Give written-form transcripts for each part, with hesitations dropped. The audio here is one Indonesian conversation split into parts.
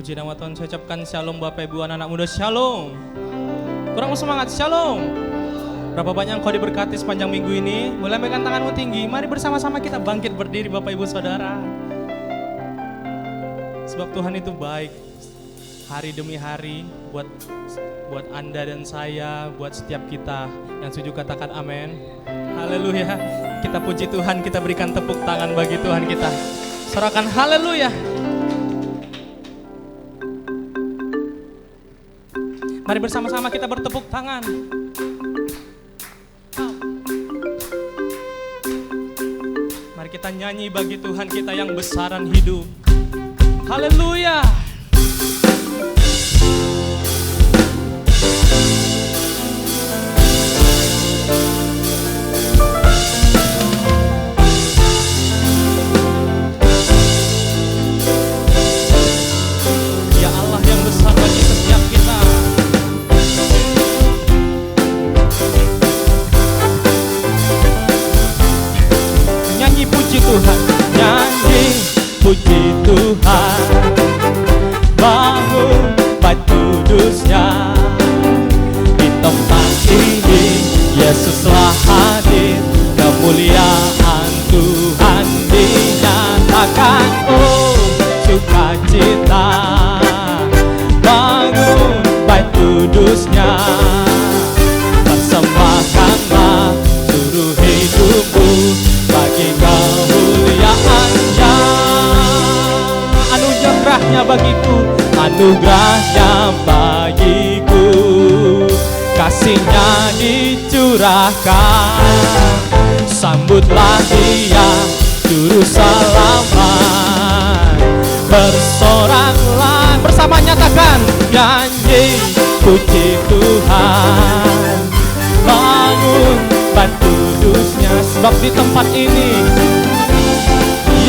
Puji nama Tuhan, saya ucapkan shalom Bapak Ibu anak-anak muda, shalom. Kurang semangat, shalom. Berapa banyak engkau diberkati sepanjang minggu ini? Mulai megang tanganmu tinggi, mari bersama-sama kita bangkit berdiri Bapak Ibu Saudara. Sebab Tuhan itu baik, hari demi hari buat Anda dan saya, buat setiap kita. Yang setuju katakan amin. Haleluya. Kita puji Tuhan, kita berikan tepuk tangan bagi Tuhan kita. Sorakan haleluya. Mari bersama-sama kita bertepuk tangan. Mari kita nyanyi bagi Tuhan kita yang besaran hidup. Haleluya. Tuhan, nyanyi puji Tuhan, bangun bait kudusnya. Di tempat ini Yesuslah hadir, kemuliaan Tuhan dinyatakan. Oh sukacita, bangun bait kudusnya. Persembahkanlah seluruh hidupmu bagi kemuliaannya. Anugerahnya bagiku, anugerahnya bagiku, kasihnya dicurahkan. Sambutlah dia juru selamat, bersoraklah bersama, nyatakan nyanyi puji Tuhan, bangun bait kudusnya. Sebab di tempat ini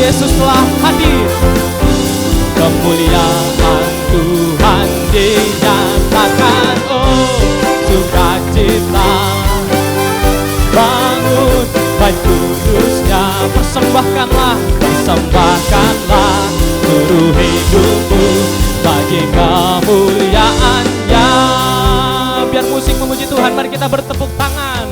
Yesus telah hadir, kemuliaan Tuhan dinyatakan. Oh sukacita, bangun bait kudusnya. Persembahkanlah seluruh hidupmu bagi kemuliaannya. Biar musik memuji Tuhan, mari kita bertepuk tangan.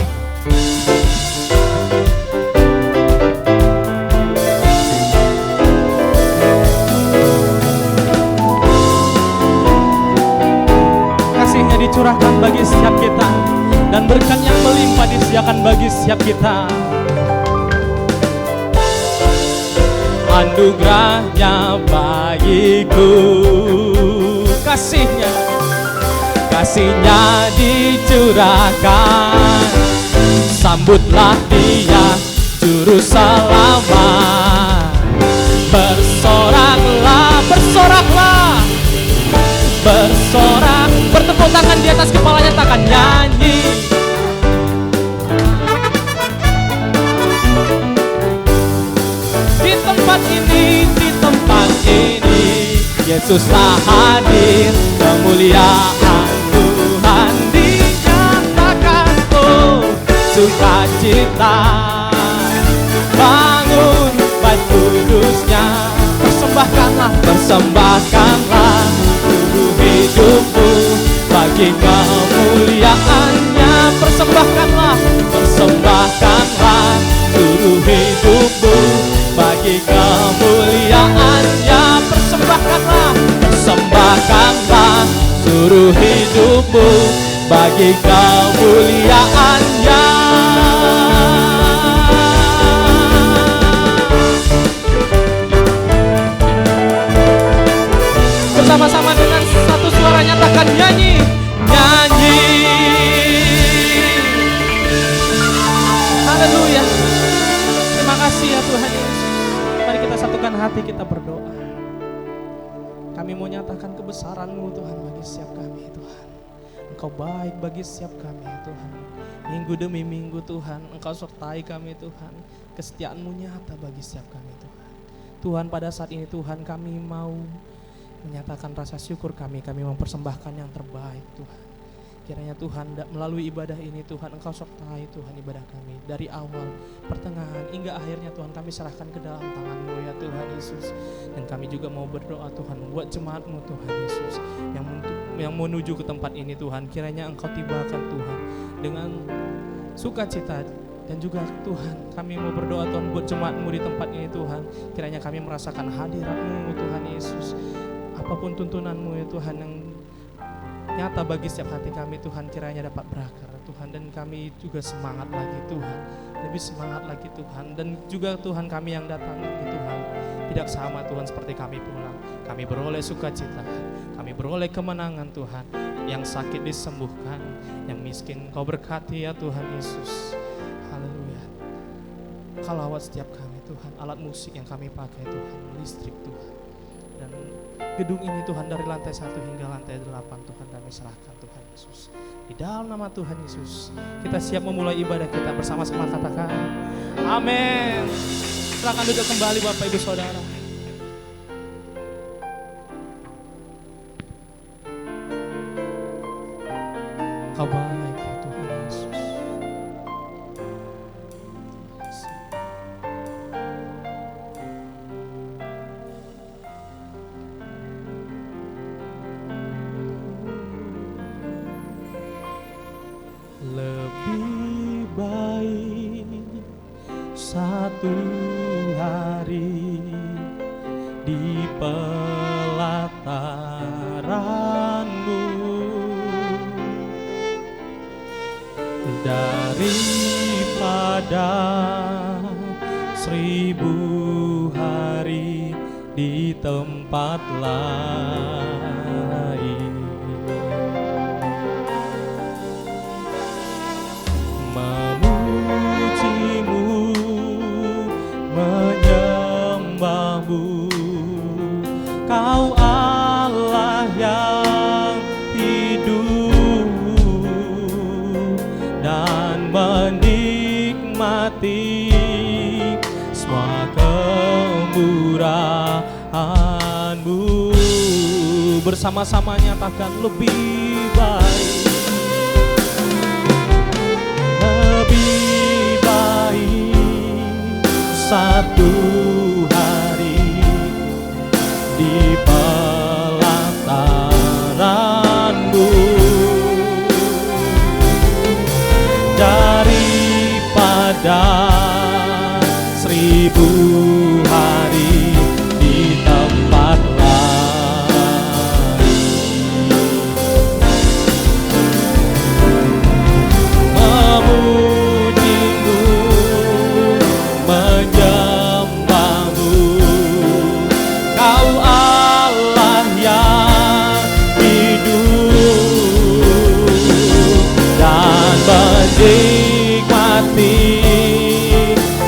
Curahkan bagi setiap kita, dan berkat yang melimpah disediakan bagi setiap kita. Anugerahnya bagiku, kasihnya dicurahkan. Sambutlah dia juru selamat, bersoraklah, bersorak, bertepuk tangan di atas kepalanya, takkan nyanyi. Di tempat ini Yesuslah hadir, kemuliaan Tuhan dinyatakan. Oh sukacita, bangun bait kudusnya. Persembahkanlah seluruh hidupmu bagi kemuliaannya. Persembahkanlah seluruh hidupmu bagi kemuliaannya. Persembahkanlah seluruh hidupmu bagi kemuliaannya. Bersama-sama dengan satu suara nyatakan nyanyi. Haleluya. Terima kasih ya Tuhan Yesus. Mari kita satukan hati, kita berdoa. Kami mau nyatakan kebesaran-Mu Tuhan bagi setiap kami Tuhan. Engkau baik bagi setiap kami Tuhan. Minggu demi minggu Tuhan, Engkau sertai kami Tuhan. Kesetiaan-Mu nyata bagi setiap kami Tuhan. Tuhan, pada saat ini Tuhan, kami mau menyatakan rasa syukur kami mempersembahkan yang terbaik Tuhan. Kiranya Tuhan melalui ibadah ini Tuhan Engkau sertai Tuhan ibadah kami dari awal, pertengahan hingga akhirnya Tuhan kami serahkan ke dalam tangan-Mu ya Tuhan Yesus. Dan kami juga mau berdoa Tuhan buat jemaat-Mu Tuhan Yesus yang menuju ke tempat ini Tuhan. Kiranya Engkau tibakan Tuhan dengan sukacita. Dan juga Tuhan kami mau berdoa Tuhan buat jemaat-Mu di tempat ini Tuhan. Kiranya kami merasakan hadirat-Mu Tuhan Yesus. Apapun tuntunan-Mu ya Tuhan yang nyata bagi setiap hati kami Tuhan, kiranya dapat berakar Tuhan. Dan kami juga semangat lagi Tuhan, lebih semangat lagi Tuhan. Dan juga Tuhan kami yang datang ini Tuhan tidak sama Tuhan seperti kami pulang. Kami beroleh sukacita, kami beroleh kemenangan Tuhan. Yang sakit disembuhkan, yang miskin Kau berkati ya Tuhan Yesus. Haleluya. Kau lawat setiap kami Tuhan, alat musik yang kami pakai Tuhan, listrik Tuhan. Dan gedung ini Tuhan dari lantai 1 hingga lantai 8 Tuhan kami serahkan Tuhan Yesus. Di dalam nama Tuhan Yesus kita siap memulai ibadah kita bersama-sama, katakan amin. Silakan duduk kembali Bapak Ibu Saudara. Kau baik ya Tuhan Yesus. Lebih baik satu hari di pelataran-Mu daripada 1000 hari di tempat lain. Memuji-Mu, menyembah-Mu, Kau Allah yang hidup, dan menikmati semua kemurahan-Mu. Bersama-sama nyatakan lebih baik, lebih baik satu hari di pelataran-Mu daripada 1000 hari di tempat lain. Memuji-Mu, menyembah-Mu, Kau Allah yang hidup, dan menikmati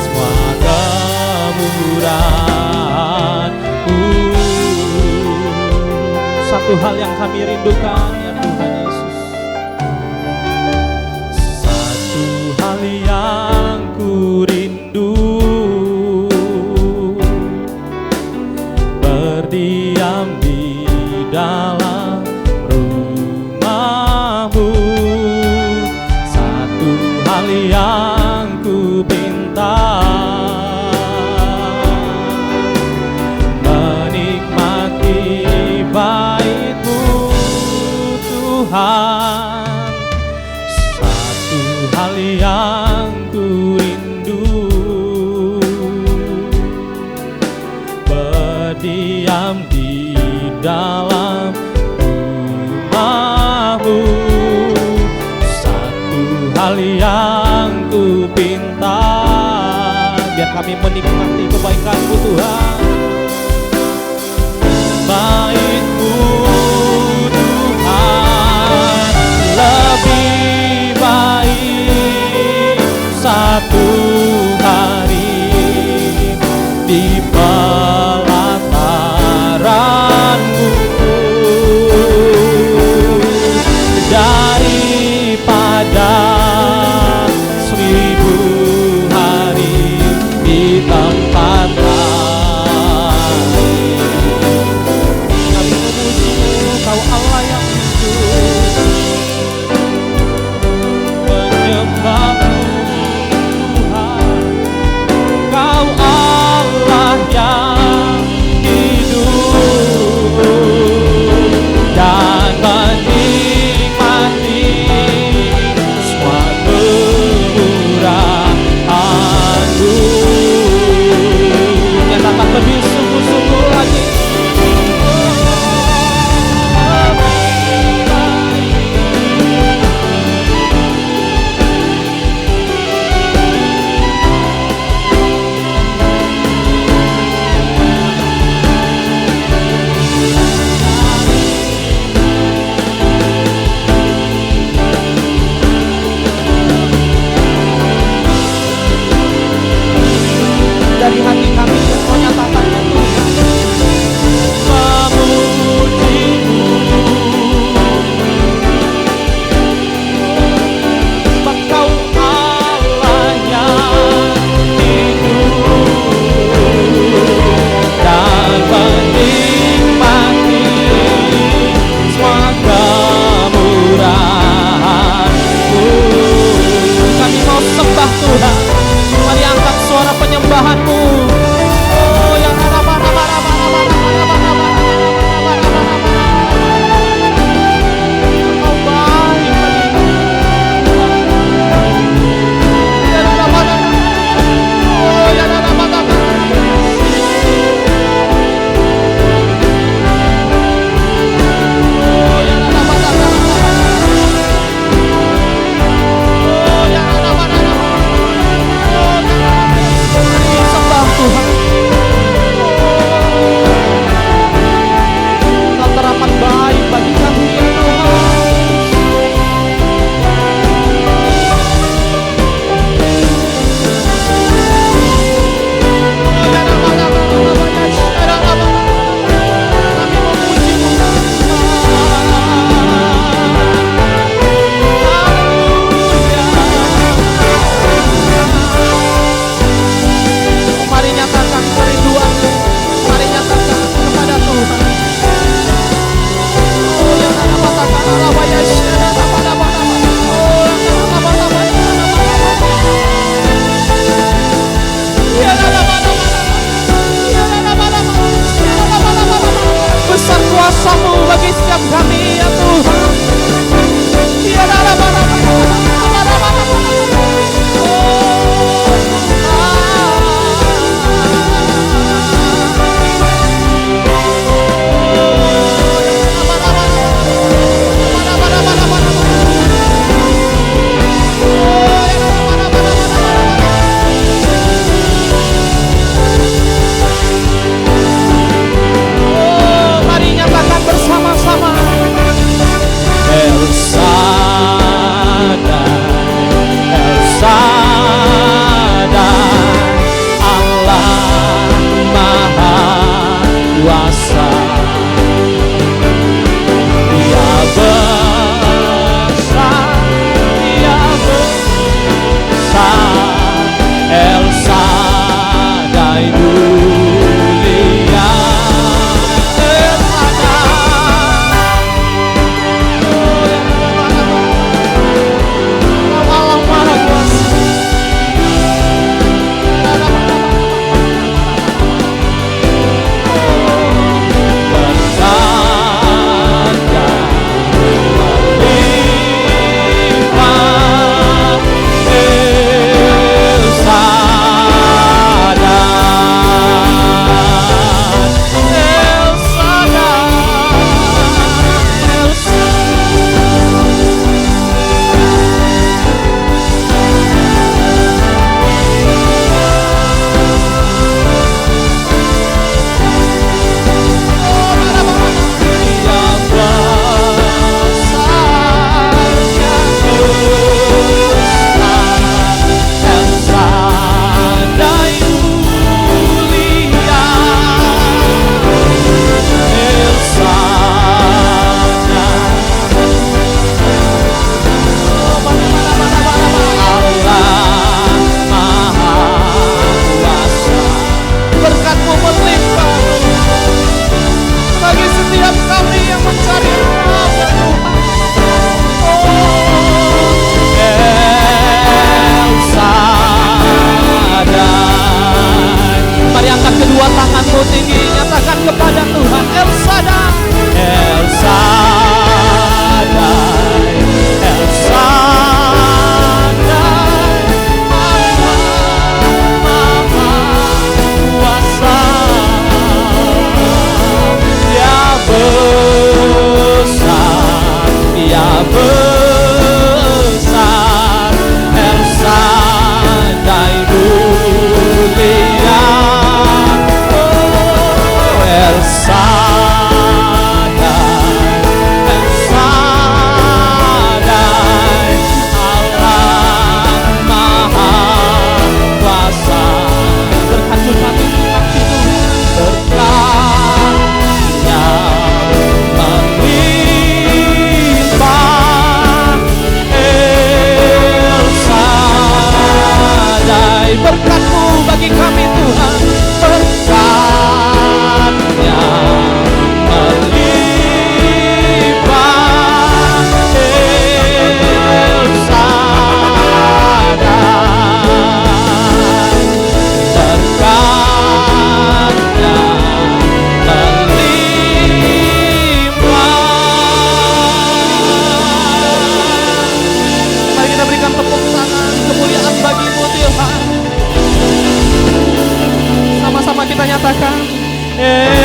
semua kemurahan-Mu. Satu hal yang kami rindukan ya Tuhan Yesus, satu hal yang ku rindu, berdiam di dalam rumah-Mu. Satu hal yang ku pinta, menikmati bait-Mu Tuhan. Satu hal yang ku rindu, berdiam di dalam rumah-Mu. Satu hal yang ku pinta, biar kami menikmati kebaikan-Mu Tuhan. Bait-Mu Tuhan, lebih baik satu hari di pelataran-Mu daripada 1000 hari di tempat lain. Kami memuji tanganmu tinggi, nyatakan kepada Tuhan. El Shaddai, El Shaddai, El Shaddai, Maha Kuasa, Ya besar, Ya besar, El Shaddai mulia, oh El Shaddai, El Shaddai, Allah Maha Kuasa. Berkat Tuhan itu hati Tuhan, berkatnya melimpah, El Shaddai. Berkat-Mu bagi kami Tuhan, berkat-Nya melimpah, El Shaddai. Berkat-Nya melimpah. Mari kita berikan tepuk tangan kemuliaan bagi-Mu Tuhan. Sama-sama kita nyatakan El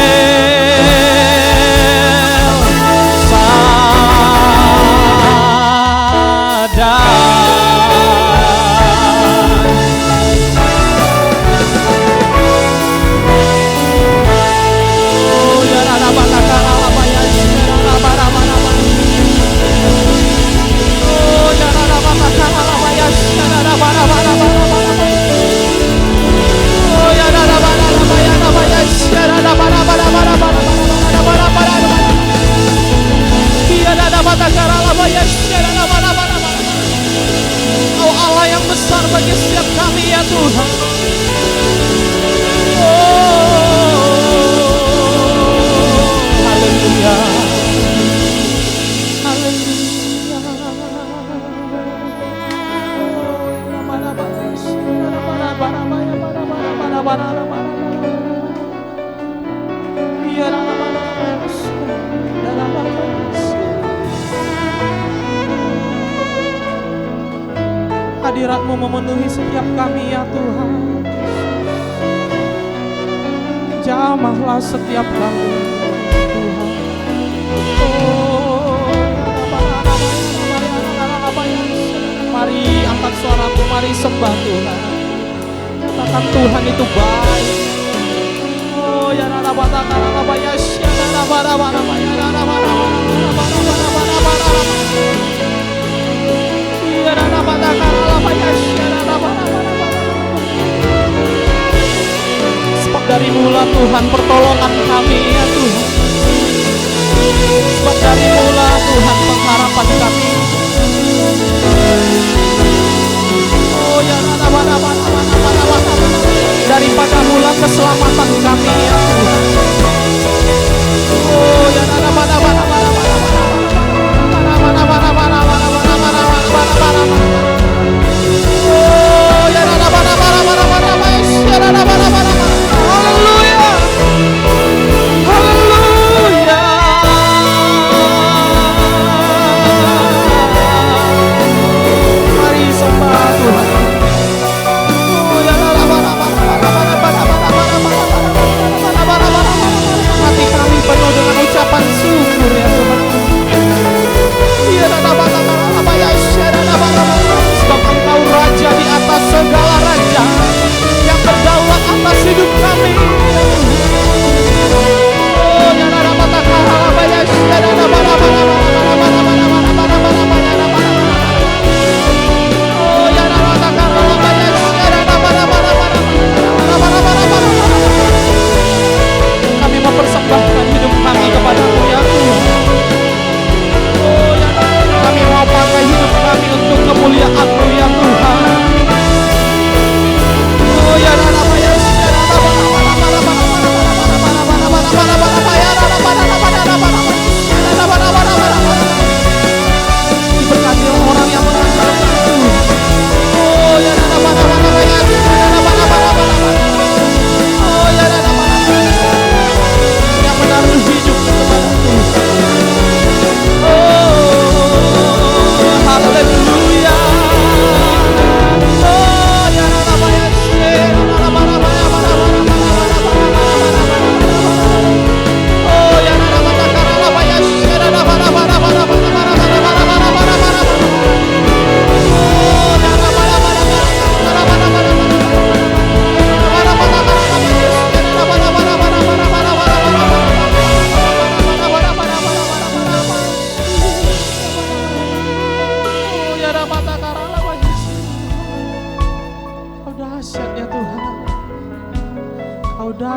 Oh Allah yang besar bagi setiap kami ya Tuhan. Haleluya, haleluya. Hadirat-Mu memenuhi setiap kami ya Tuhan. Jamahlah setiap kami Tuhan. Mari angkat suaramu, mari sembah Tuhan. Katakan Tuhan itu baik. Oh ya sebab dari mula Tuhan pertolongan kami ya Tuhan. Sebab dari mula Tuhan pengharapan kami. Oh ya daripada mula keselamatan kami ya Tuhan. Oh ya haleluya, haleluya. Mari sembah Tuhan. Oh ya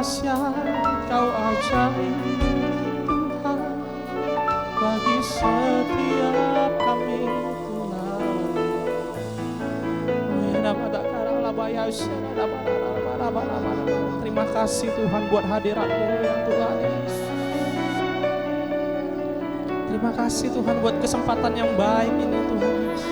dahsyat, Kau ajaib Tuhan bagi setiap kami Tuhan. Terima kasih Tuhan buat hadirat-Mu ya Tuhan Yesus. Terima kasih Tuhan buat kesempatan yang baik ini Tuhan Yesus.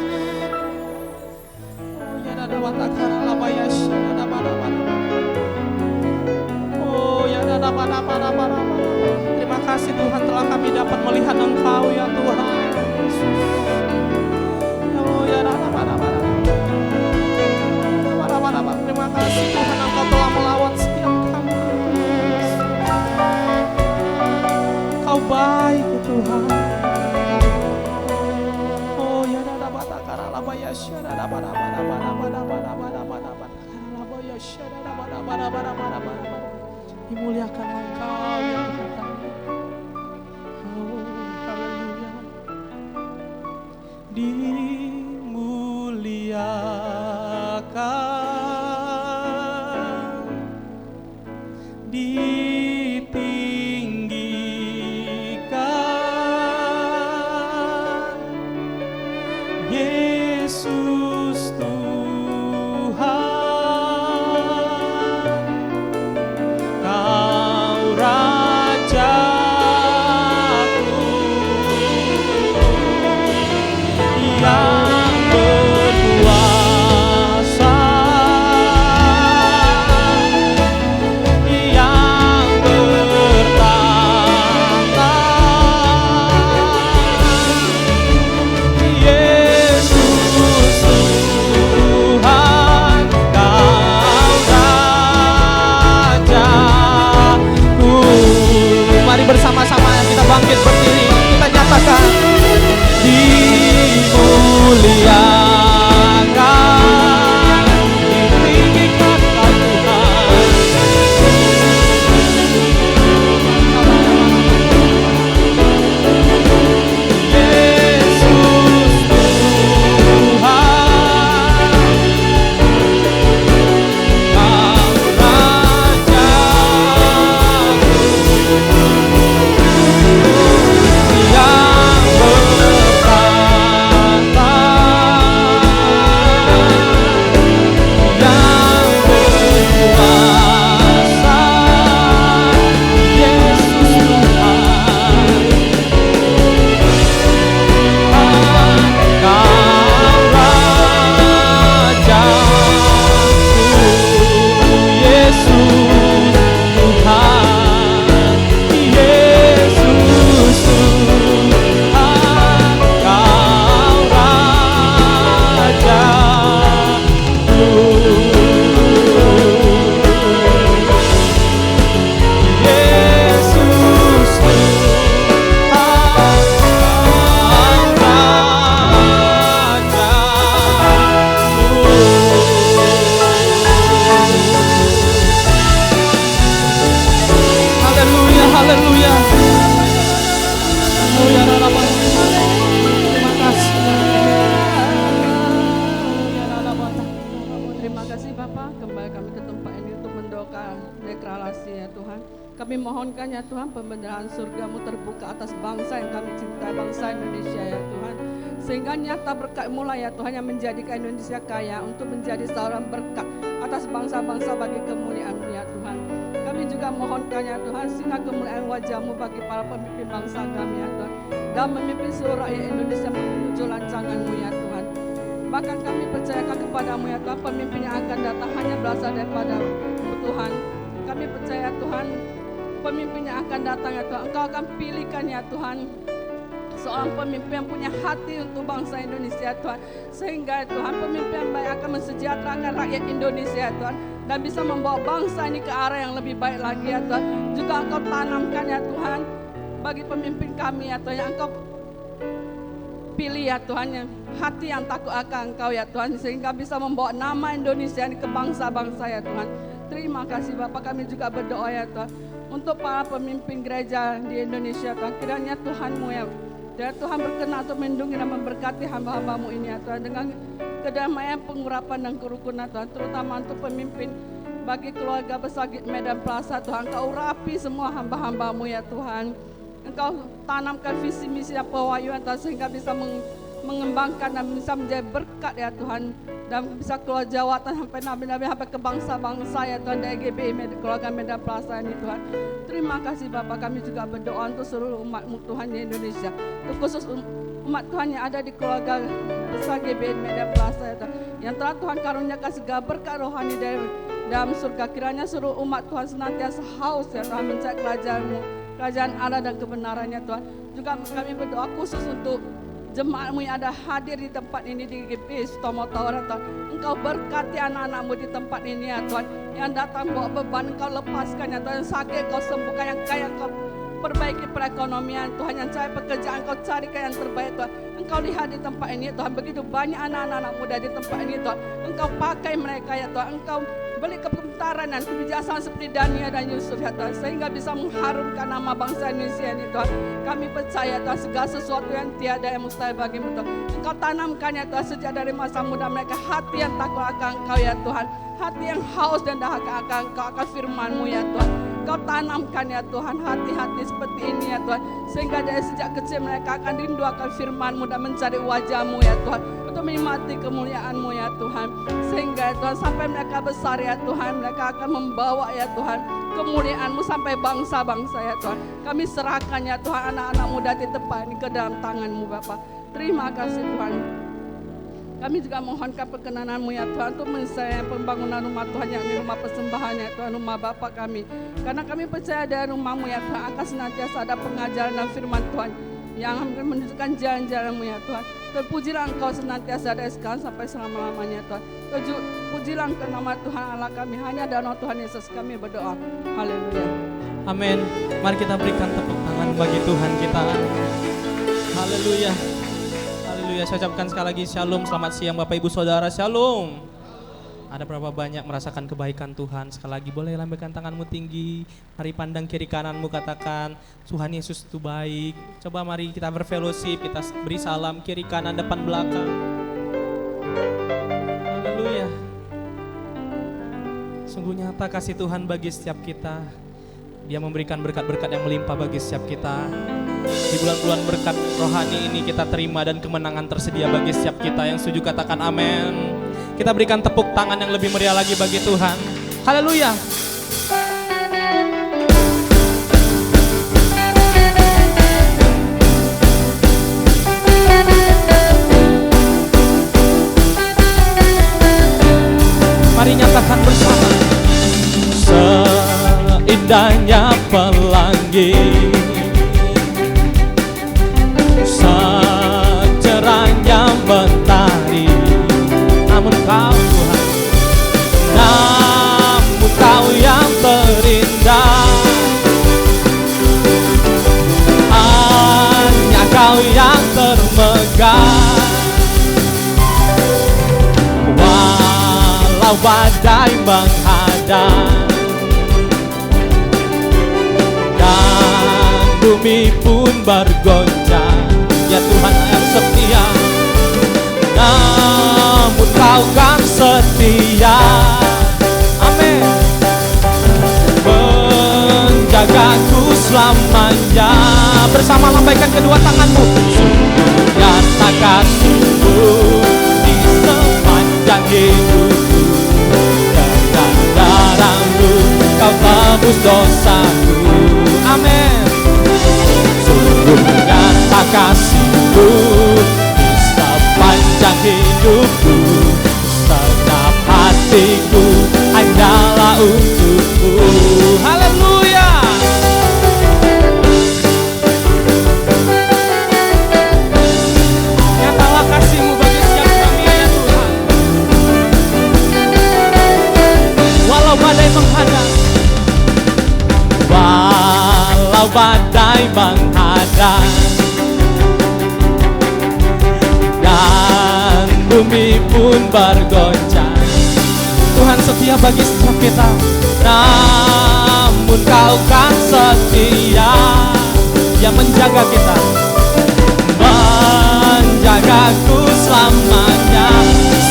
Terima kasih Tuhan telah kami dapat melihat Engkau ya Tuhan Yesus. Terima kasih Tuhan Engkau telah melawat setiap kami. Kau baik Tuhan. Oh ya dimuliakan Engkau ya Tuhan kami. Oh haleluya. Dimuliakan, ditinggikan, Yesus Tuhan, Kau Rajaku yang berkuasa, yang bertahta, Yesus Tuhan, Kau Rajaku. Mari bersama-sama kita bangkit berdiri, kita nyatakan dimuliakan, ditinggikan Kau Tuhan. Yesus Tuhan, Kau Rajaku yang bertahta, yang berkuasa, Yesus Tuhan, Kau Rajaku, Yesus Tuhan, Yesus Tuhan, Kau Rajaku. Yesus Tuhan, haleluya, haleluya. Oh ya Rabbah. Terima kasih. Ya Rabbah. Terima kasih Bapak, kembali kami ke tempat ini untuk mendoakan deklarasi ya Tuhan. Kami mohonkan ya Tuhan, pembendaharaan surga-Mu terbuka atas bangsa yang kami cintai, bangsa Indonesia ya Tuhan. Sehingga nyata berkat mulai ya Tuhan yang menjadikan Indonesia kaya untuk menjadi seorang berkat atas bangsa-bangsa bagi kemuliaan-Mu ya Tuhan. Kami juga mohonkan ya Tuhan, sinar kemuliaan wajah-Mu bagi para pemimpin bangsa kami ya Tuhan, dan memimpin seluruh rakyat Indonesia menuju rancangan-Mu ya Tuhan. Bahkan kami percayakan kepada-Mu ya Tuhan, pemimpin yang akan datang hanya berasal daripada-Mu Tuhan. Kami percaya Tuhan, pemimpin yang akan datang ya Tuhan, Engkau akan pilihkan ya Tuhan, seorang pemimpin yang punya hati untuk bangsa Indonesia Tuhan. Sehingga Tuhan, pemimpin yang baik akan mensejahterakan rakyat Indonesia Tuhan, dan bisa membawa bangsa ini ke arah yang lebih baik lagi ya Tuhan. Juga Engkau tanamkan ya Tuhan, bagi pemimpin kami ya Tuhan, yang Engkau pilih ya Tuhan, yang hati yang takut akan Engkau ya Tuhan, sehingga bisa membawa nama Indonesia ini ke bangsa-bangsa ya Tuhan. Terima kasih Bapak, kami juga berdoa ya Tuhan untuk para pemimpin gereja di Indonesia Tuhan. Kiranya Tuhan-Mu ya Tuhan berkenan untuk melindungi dan memberkati hamba-hamba-Mu ini ya Tuhan, dengan kedamaian, pengurapan dan kerukunan Tuhan, terutama untuk pemimpin bagi keluarga besar Medan Plaza Tuhan. Engkau urapi semua hamba-hambamu ya Tuhan. Engkau tanamkan visi misi dan pewahyuan Tuhan, sehingga bisa mengembangkan dan bisa menjadi berkat ya Tuhan, dan bisa keluar Jawa sampai nabi-nabi sampai ke bangsa-bangsa ya Tuhan, DGB keluarga Medan Plaza ini Tuhan. Terima kasih Bapak, kami juga berdoa untuk seluruh umat-Mu Tuhan di Indonesia, khusus umat Tuhan yang ada di keluarga besar GBI Medan Plaza ya Tuhan, yang telah Tuhan karuniakan segala berkat rohani dari dalam surga. Kiranya seluruh umat Tuhan senantiasa haus ya Tuhan mencari kerajaan-Mu, kerajaan Allah dan kebenarannya Tuhan. Juga kami berdoa khusus untuk jemaat-Mu yang ada hadir di tempat ini di GBI Sutomo Tower Tuhan. Engkau berkati anak-anak-Mu di tempat ini ya Tuhan, yang datang bawa beban Engkau lepaskan ya Tuhan, yang sakit Engkau sembuhkan, yang kaya Engkau perbaiki perekonomian Tuhan, yang cari pekerjaan Engkau carikan yang terbaik Tuhan. Engkau lihat di tempat ini Tuhan, begitu banyak anak-anak muda di tempat ini Tuhan. Engkau pakai mereka ya Tuhan, Engkau beri kepintaran dan kebijaksanaan seperti Dania dan Yusuf ya Tuhan, sehingga bisa mengharumkan nama bangsa Indonesia ini Tuhan. Kami percaya Tuhan, segala sesuatu yang tiada yang mustahil bagimu Tuhan. Engkau tanamkan ya Tuhan sejak dari masa muda mereka hati yang takut akan Engkau ya Tuhan, hati yang haus dan dahaga akan Engkau, akan firman-Mu ya Tuhan. Kau tanamkan ya Tuhan hati-hati seperti ini ya Tuhan, sehingga dari sejak kecil mereka akan rindu akan firman-Mu dan mencari wajah-Mu ya Tuhan, untuk menikmati kemuliaan-Mu ya Tuhan, sehingga ya Tuhan sampai mereka besar ya Tuhan, mereka akan membawa ya Tuhan kemuliaan-Mu sampai bangsa-bangsa ya Tuhan. Kami serahkan ya Tuhan anak-anak muda di tempat ini ke dalam tangan-Mu Bapa. Terima kasih Tuhan. Kami juga mohonkan perkenanan-Mu ya Tuhan untuk menyelesaikan pembangunan rumah Tuhan, yang di rumah persembahan ya Tuhan, rumah Bapa kami. Karena kami percaya dari rumah-Mu ya Tuhan akan senantiasa ada pengajaran dan firman Tuhan yang menunjukkan jalan-jalan-Mu ya Tuhan. Terpujilah Engkau senantiasa dari sekarang sampai selama-lamanya Tuhan. Terpujilah Engkau nama Tuhan Allah kami, hanya dalam Tuhan Yesus kami berdoa. Haleluya. Amin. Mari kita berikan tepuk tangan bagi Tuhan kita. Haleluya. Haleluya. Saya ucapkan sekali lagi shalom, selamat siang Bapak Ibu Saudara, shalom. Ada berapa banyak merasakan kebaikan Tuhan? Sekali lagi boleh lambaikan tanganmu tinggi. Mari pandang kiri kananmu, katakan Tuhan Yesus itu baik. Coba mari kita berfellowship, kita beri salam kiri kanan depan belakang. Haleluya. Sungguh nyata kasih Tuhan bagi setiap kita. Dia memberikan berkat-berkat yang melimpah bagi setiap kita. Di bulan-bulan berkat rohani ini kita terima dan kemenangan tersedia bagi setiap kita. Yang setuju katakan amin. Kita berikan tepuk tangan yang lebih meriah lagi bagi Tuhan. Haleluya. Mari nyatakan bersama. Seindahnya pelangi, secerahnya mentari, namun Kau Tuhan, namun Kau yang terindah, hanya Kau yang termegah. Walau badai menghadang dan bumi pun bergoncang, ya Tuhan yang setia, namun Kau kan setia. Amin. Menjagaku selamanya. Bersama lambaikan kedua tanganmu. Sungguh nyata kasih-Mu di sepanjang hidupku. Dengan darah-Mu Kau tebus dosaku. Amin. Sungguh nyata kasih-Mu sepanjang hidupku, segenap hatiku hanyalah untuk-Mu. Haleluya. Nyatalah kasih-Mu bagi setiap kami ya Tuhan. Walau badai menghadang, walau badai menghadang, dan bumi pun bergoncang, Tuhan setia bagi setiap kita. Namun Kau kan setia, yang menjaga kita, menjagaku selamanya.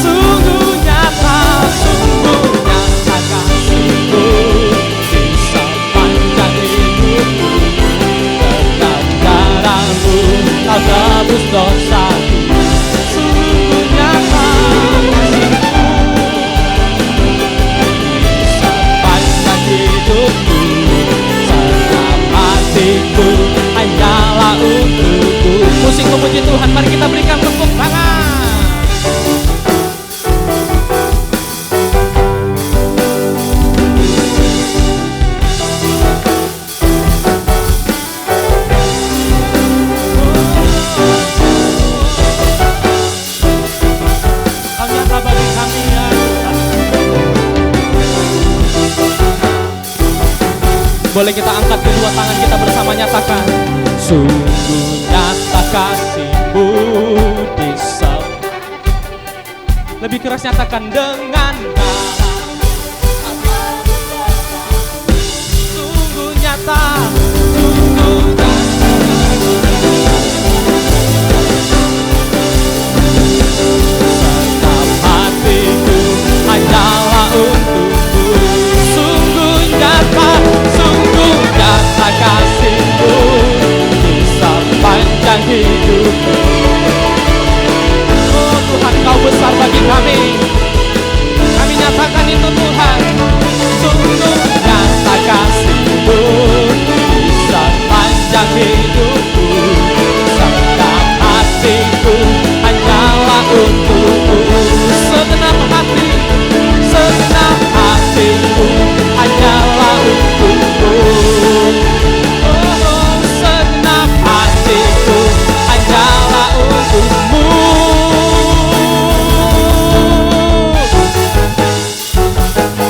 Sungguh nyata kasih-Mu Tuhan. Mari kita berikan tepuk tangan. Kau nyata bagi kami ya Tuhan. Boleh kita angkat kedua tangan kita bersama, nyatakan. Sungguh nyata kasih-Mu di salib. Lebih keras nyatakan, dengan sungguh nyata, sungguh nyata. Setiap hatiku hanyalah untuk-Mu. Sungguh nyata kasih-Mu di sepanjang hidupku. Oh Tuhan, Kau besar bagi kami. Kami nyatakan itu Tuhan. Sungguh nyata kasih-Mu di sepanjang hidupku. Setiap hatiku hanyalah untuk-Mu. Segenap hati, segenap hatiku hanyalah untuk-Mu. Oh, segenap hatiku hanyalah untuk-Mu.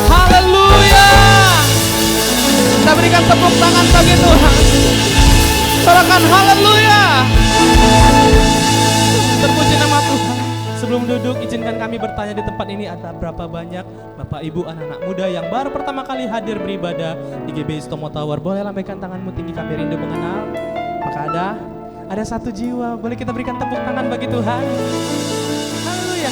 Haleluya. Kita berikan tepuk tangan bagi Tuhan. Sorakan haleluya. Terpuji nama Tuhan. Sebelum duduk, izinkan kami bertanya di tempat ini, ada berapa banyak Bapak Ibu anak-anak muda yang baru pertama kali hadir beribadah di GBI Tomo Tower? Boleh lambaikan tanganmu tinggi, kami rindu mengenal. Maka ada satu jiwa. Boleh kita berikan tepuk tangan bagi Tuhan. Haleluya.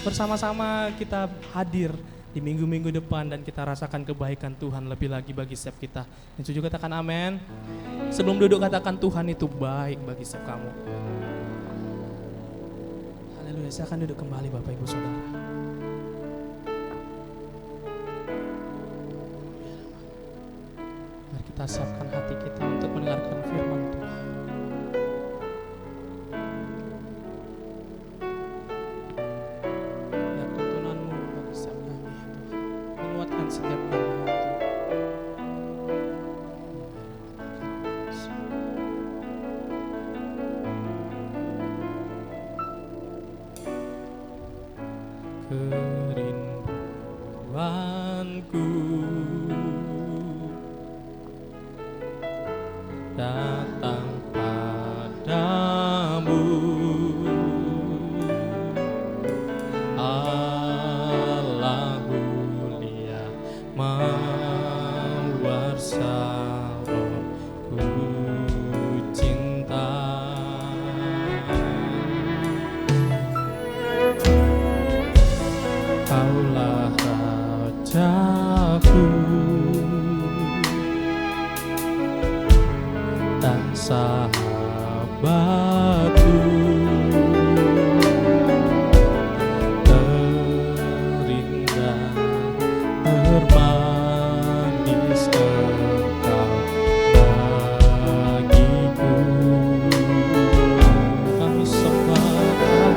Bersama-sama kita hadir di minggu-minggu depan dan kita rasakan kebaikan Tuhan lebih lagi bagi setiap kita. Dan setuju katakan amin. Sebelum duduk katakan, Tuhan itu baik bagi setiap kamu. Haleluya. Silakan duduk kembali Bapak Ibu Saudara. Mari kita siapkan hati kita untuk mendengarkan firman Tuhan. Biar tuntunanmu bagi setiap kami ya Tuhan, menguatkan setiap kami ya Tuhan. Kerinduanku datang padamu, Allah mulia mawar rohku cinta. Kaulah Rajaku dan sahabatku, terindah termanis Engkau bagiku. Kami sembah Kau,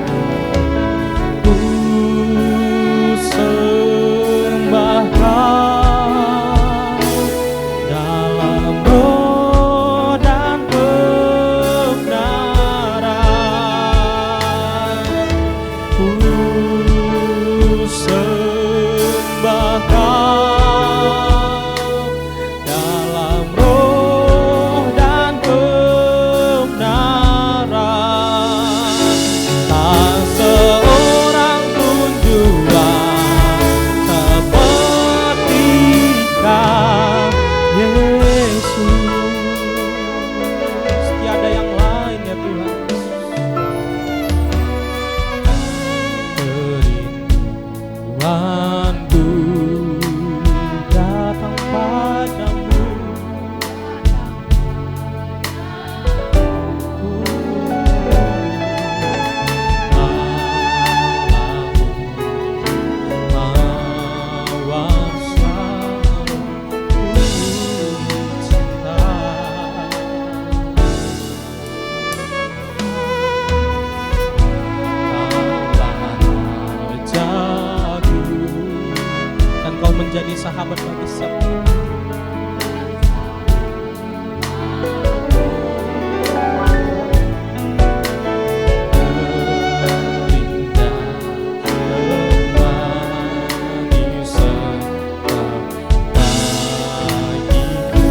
sembah Kau dalam roh dan kebenaran. Ku sembah Kau dalam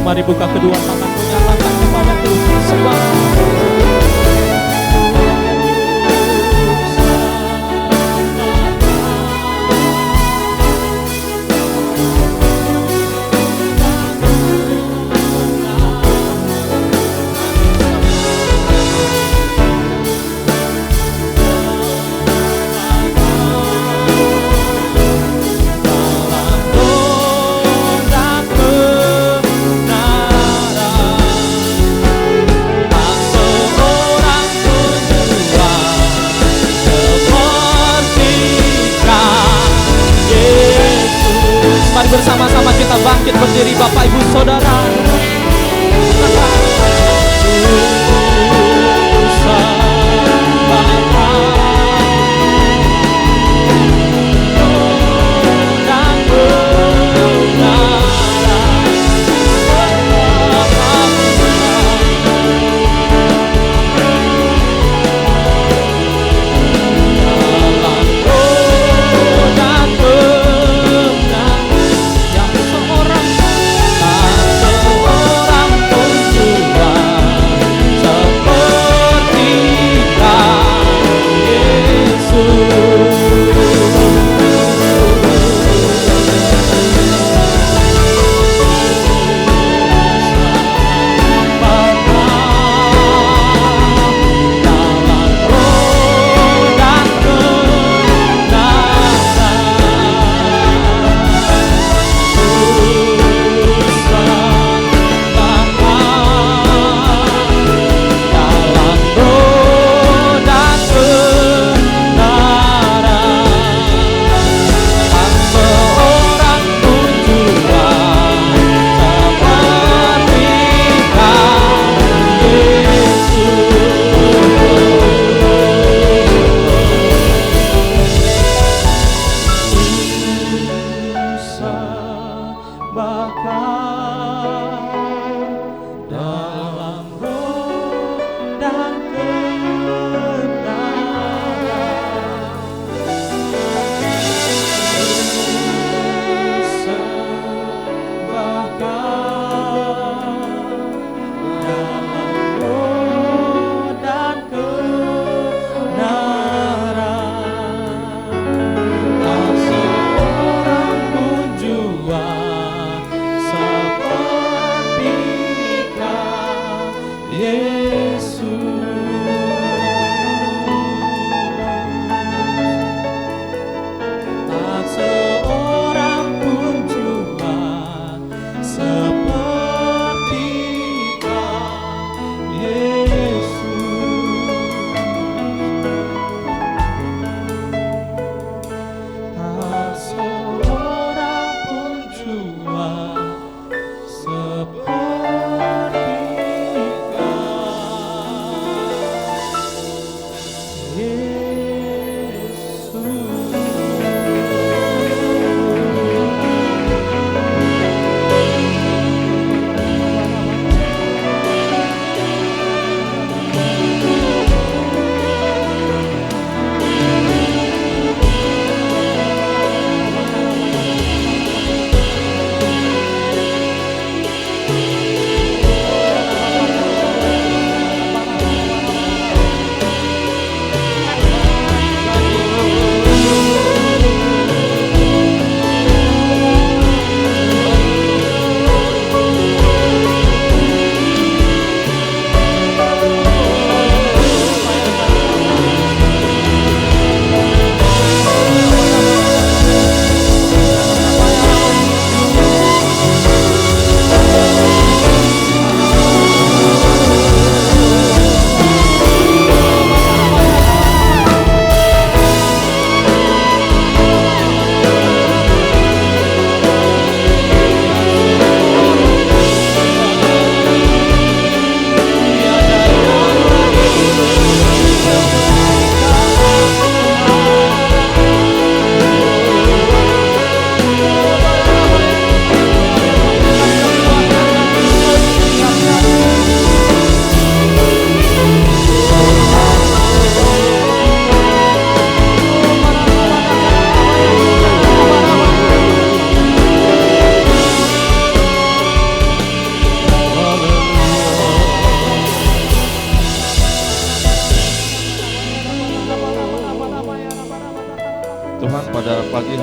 Mari buka kedua tanganmu, nyatakan kepada Tuhan sembah. Mari bersama-sama kita bangkit berdiri Bapak Ibu Saudara. Seorang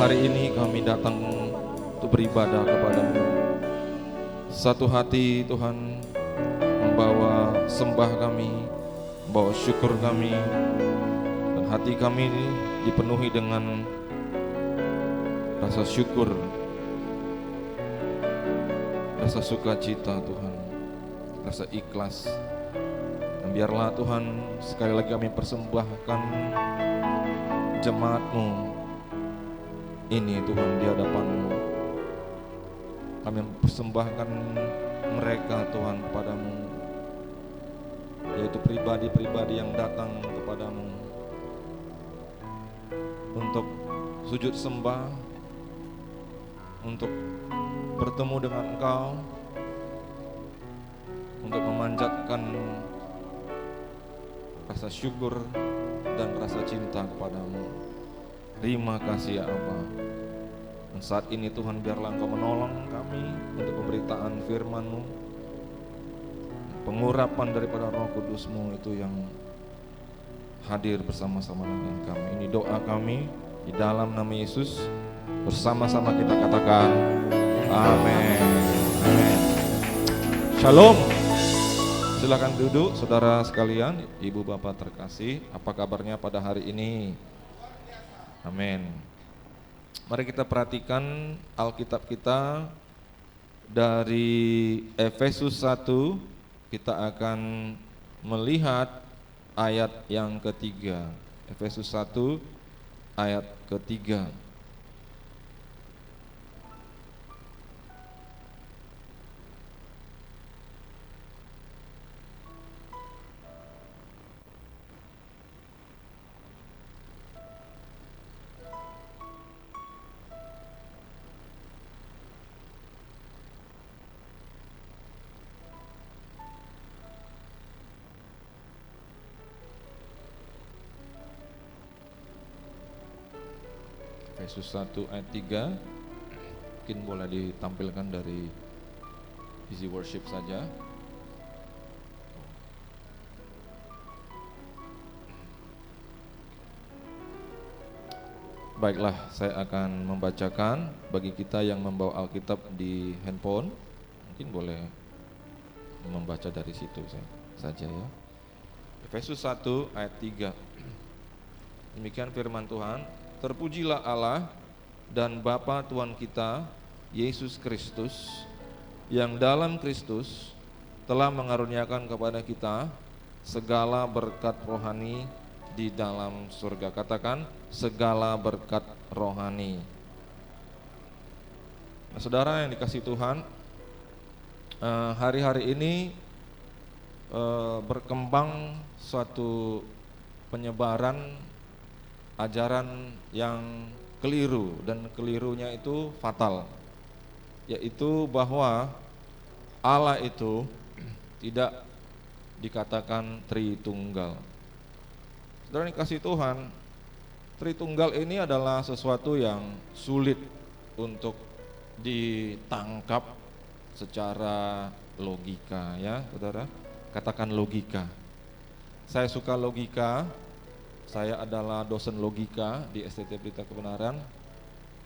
hari ini kami datang untuk beribadah kepada-Mu. Satu hati Tuhan, membawa sembah kami, membawa syukur kami, dan hati kami dipenuhi dengan rasa syukur, rasa sukacita Tuhan, rasa ikhlas. Dan biarlah Tuhan sekali lagi kami persembahkan jemaat-Mu ini Tuhan di hadapan-Mu. Kami persembahkan mereka Tuhan kepadamu, yaitu pribadi-pribadi yang datang kepadamu untuk sujud sembah, untuk bertemu dengan Engkau, untuk memanjatkan rasa syukur dan rasa cinta kepadamu. Terima kasih ya Allah. Dan saat ini Tuhan, biarlah Engkau menolong kami untuk pemberitaan firman-Mu, pengurapan daripada Roh Kudus-Mu itu yang hadir bersama-sama dengan kami. Ini doa kami di dalam nama Yesus. Bersama-sama kita katakan amin. Amin. Shalom. Silakan duduk saudara sekalian, ibu bapak terkasih. Apa kabarnya pada hari ini? Amin. Mari kita perhatikan Alkitab kita dari Efesus 1. Kita akan melihat ayat yang ketiga. Efesus 1 ayat ketiga. Efesus 1 ayat 3. Mungkin boleh ditampilkan dari Easy Worship saja. Baiklah, saya akan membacakan. Bagi kita yang membawa Alkitab di handphone, mungkin boleh membaca dari situ saja ya. Efesus 1 ayat 3. Demikian firman Tuhan. Terpujilah Allah dan Bapa Tuhan kita Yesus Kristus, yang dalam Kristus telah mengaruniakan kepada kita segala berkat rohani di dalam surga. Katakan segala berkat rohani. Nah, saudara yang dikasihi Tuhan, hari-hari ini berkembang suatu penyebaran ajaran yang keliru, dan kelirunya itu fatal, yaitu bahwa Allah itu tidak dikatakan Tritunggal. Saudara yang dikasihi Tuhan, Tritunggal ini adalah sesuatu yang sulit untuk ditangkap secara logika ya, saudara. Katakan logika. Saya suka logika. Saya adalah dosen logika di STT Pelita Kebenaran,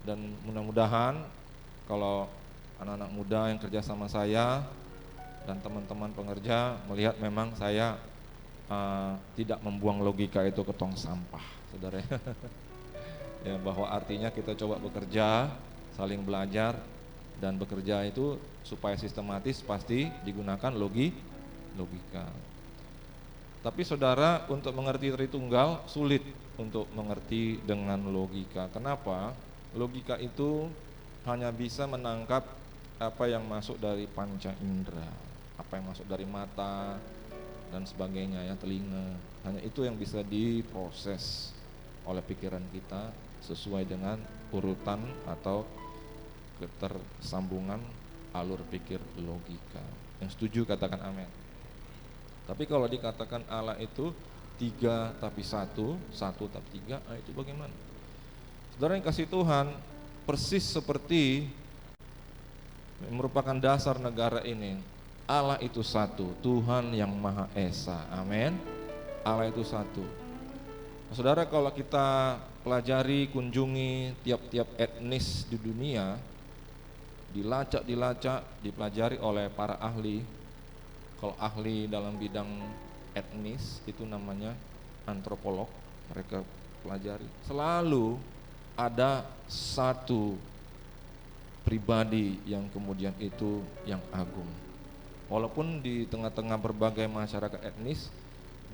dan mudah-mudahan kalau anak-anak muda yang kerja sama saya dan teman-teman pengerja melihat memang saya tidak membuang logika itu ke tong sampah, saudara. Ya, bahwa artinya kita coba bekerja, saling belajar, dan bekerja itu supaya sistematis pasti digunakan logika. Tapi saudara, untuk mengerti Tritunggal sulit untuk mengerti dengan logika. Kenapa? Logika itu hanya bisa menangkap apa yang masuk dari panca indera, apa yang masuk dari mata dan sebagainya ya, telinga. Hanya itu yang bisa diproses oleh pikiran kita sesuai dengan urutan atau ketersambungan alur pikir logika. Yang setuju katakan amin. Tapi kalau dikatakan Allah itu 3 tapi 1 tapi 3, itu bagaimana? Saudara yang kasih Tuhan, persis seperti merupakan dasar negara ini. Allah itu satu, Tuhan yang Maha Esa, amin. Allah itu satu. Nah, saudara, kalau kita pelajari, kunjungi tiap-tiap etnis di dunia, dilacak, dipelajari oleh para ahli. Kalau ahli dalam bidang etnis itu namanya antropolog, mereka pelajari. Selalu ada satu pribadi yang kemudian itu yang agung. Walaupun di tengah-tengah berbagai masyarakat etnis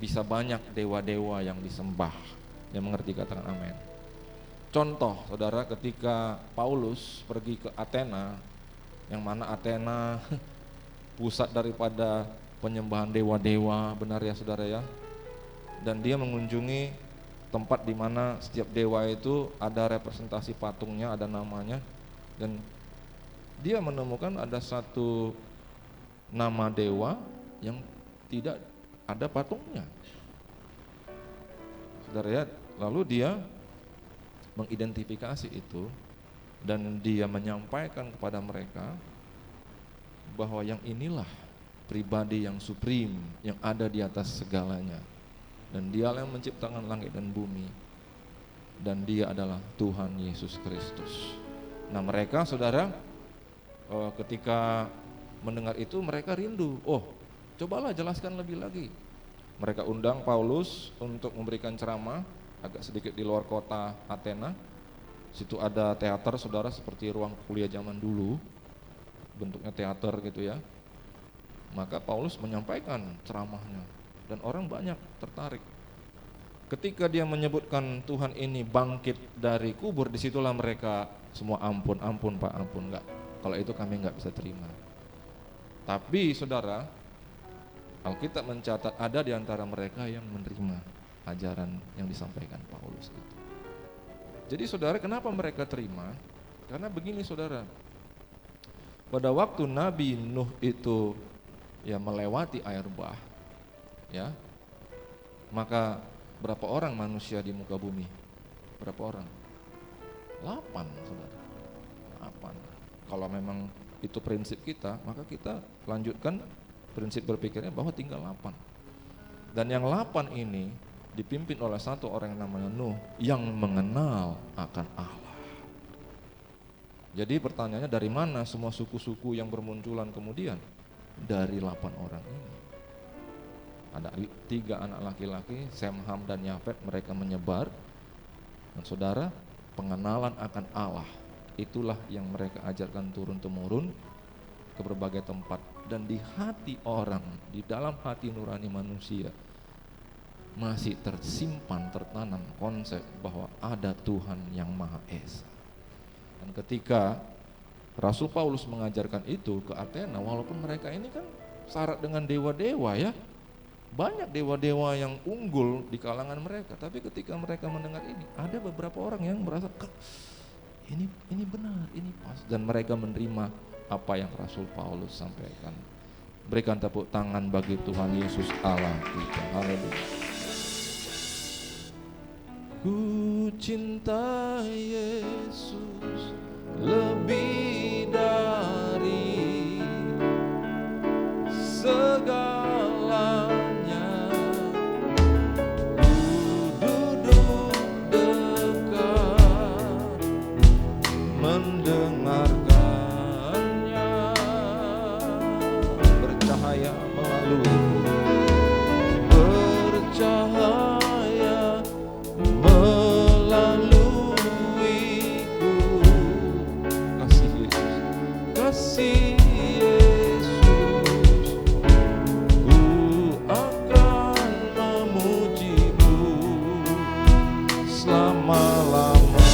bisa banyak dewa-dewa yang disembah. Yang mengerti katakan amin. Contoh saudara, ketika Paulus pergi ke Athena, yang mana Athena pusat daripada penyembahan dewa-dewa, benar ya saudara ya. Dan dia mengunjungi tempat di mana setiap dewa itu ada representasi patungnya, ada namanya. Dan dia menemukan ada satu nama dewa yang tidak ada patungnya. Saudara ya, lalu dia mengidentifikasi itu dan dia menyampaikan kepada mereka bahwa yang inilah pribadi yang supreme, yang ada di atas segalanya. Dan dialah yang menciptakan langit dan bumi. Dan dia adalah Tuhan Yesus Kristus. Nah mereka saudara ketika mendengar itu mereka rindu. Oh, cobalah jelaskan lebih lagi. Mereka undang Paulus untuk memberikan ceramah agak sedikit di luar kota Athena. Situ ada teater saudara, seperti ruang kuliah zaman dulu, bentuknya teater gitu ya. Maka Paulus menyampaikan ceramahnya dan orang banyak tertarik. Ketika dia menyebutkan Tuhan ini bangkit dari kubur, disitulah mereka semua ampun Pak, ampun, enggak. Kalau itu kami enggak bisa terima. Tapi saudara, Alkitab mencatat ada di antara mereka yang menerima ajaran yang disampaikan Paulus itu. Jadi saudara, kenapa mereka terima? Karena begini saudara, pada waktu Nabi Nuh itu ya melewati air bah, ya, maka berapa orang manusia di muka bumi? Berapa orang? 8 saudara, 8. Kalau memang itu prinsip kita, maka kita lanjutkan prinsip berpikirnya bahwa tinggal 8. Dan yang 8 ini dipimpin oleh satu orang yang namanya Nuh, yang mengenal akan Allah. Jadi pertanyaannya, dari mana semua suku-suku yang bermunculan kemudian? Dari 8 orang ini. Ada 3 anak laki-laki, Sem, Ham, dan Yafet, mereka menyebar. Dan saudara, pengenalan akan Allah, itulah yang mereka ajarkan turun-temurun ke berbagai tempat. Dan di hati orang, di dalam hati nurani manusia, masih tersimpan, tertanam konsep bahwa ada Tuhan yang Maha Esa. Dan ketika Rasul Paulus mengajarkan itu ke Athena, walaupun mereka ini kan syarat dengan dewa-dewa ya, banyak dewa-dewa yang unggul di kalangan mereka, tapi ketika mereka mendengar ini, ada beberapa orang yang merasa ini benar, ini pas, dan mereka menerima apa yang Rasul Paulus sampaikan. Berikan tepuk tangan bagi Tuhan Yesus Allah kita. Haleluya. Ku cinta Yesus lebih dari segalanya. Ku duduk dekat mendengarkannya, bercahaya melalui, bercahaya melaluiku. Kasih Yesus, ku akan memujimu selama-lamanya.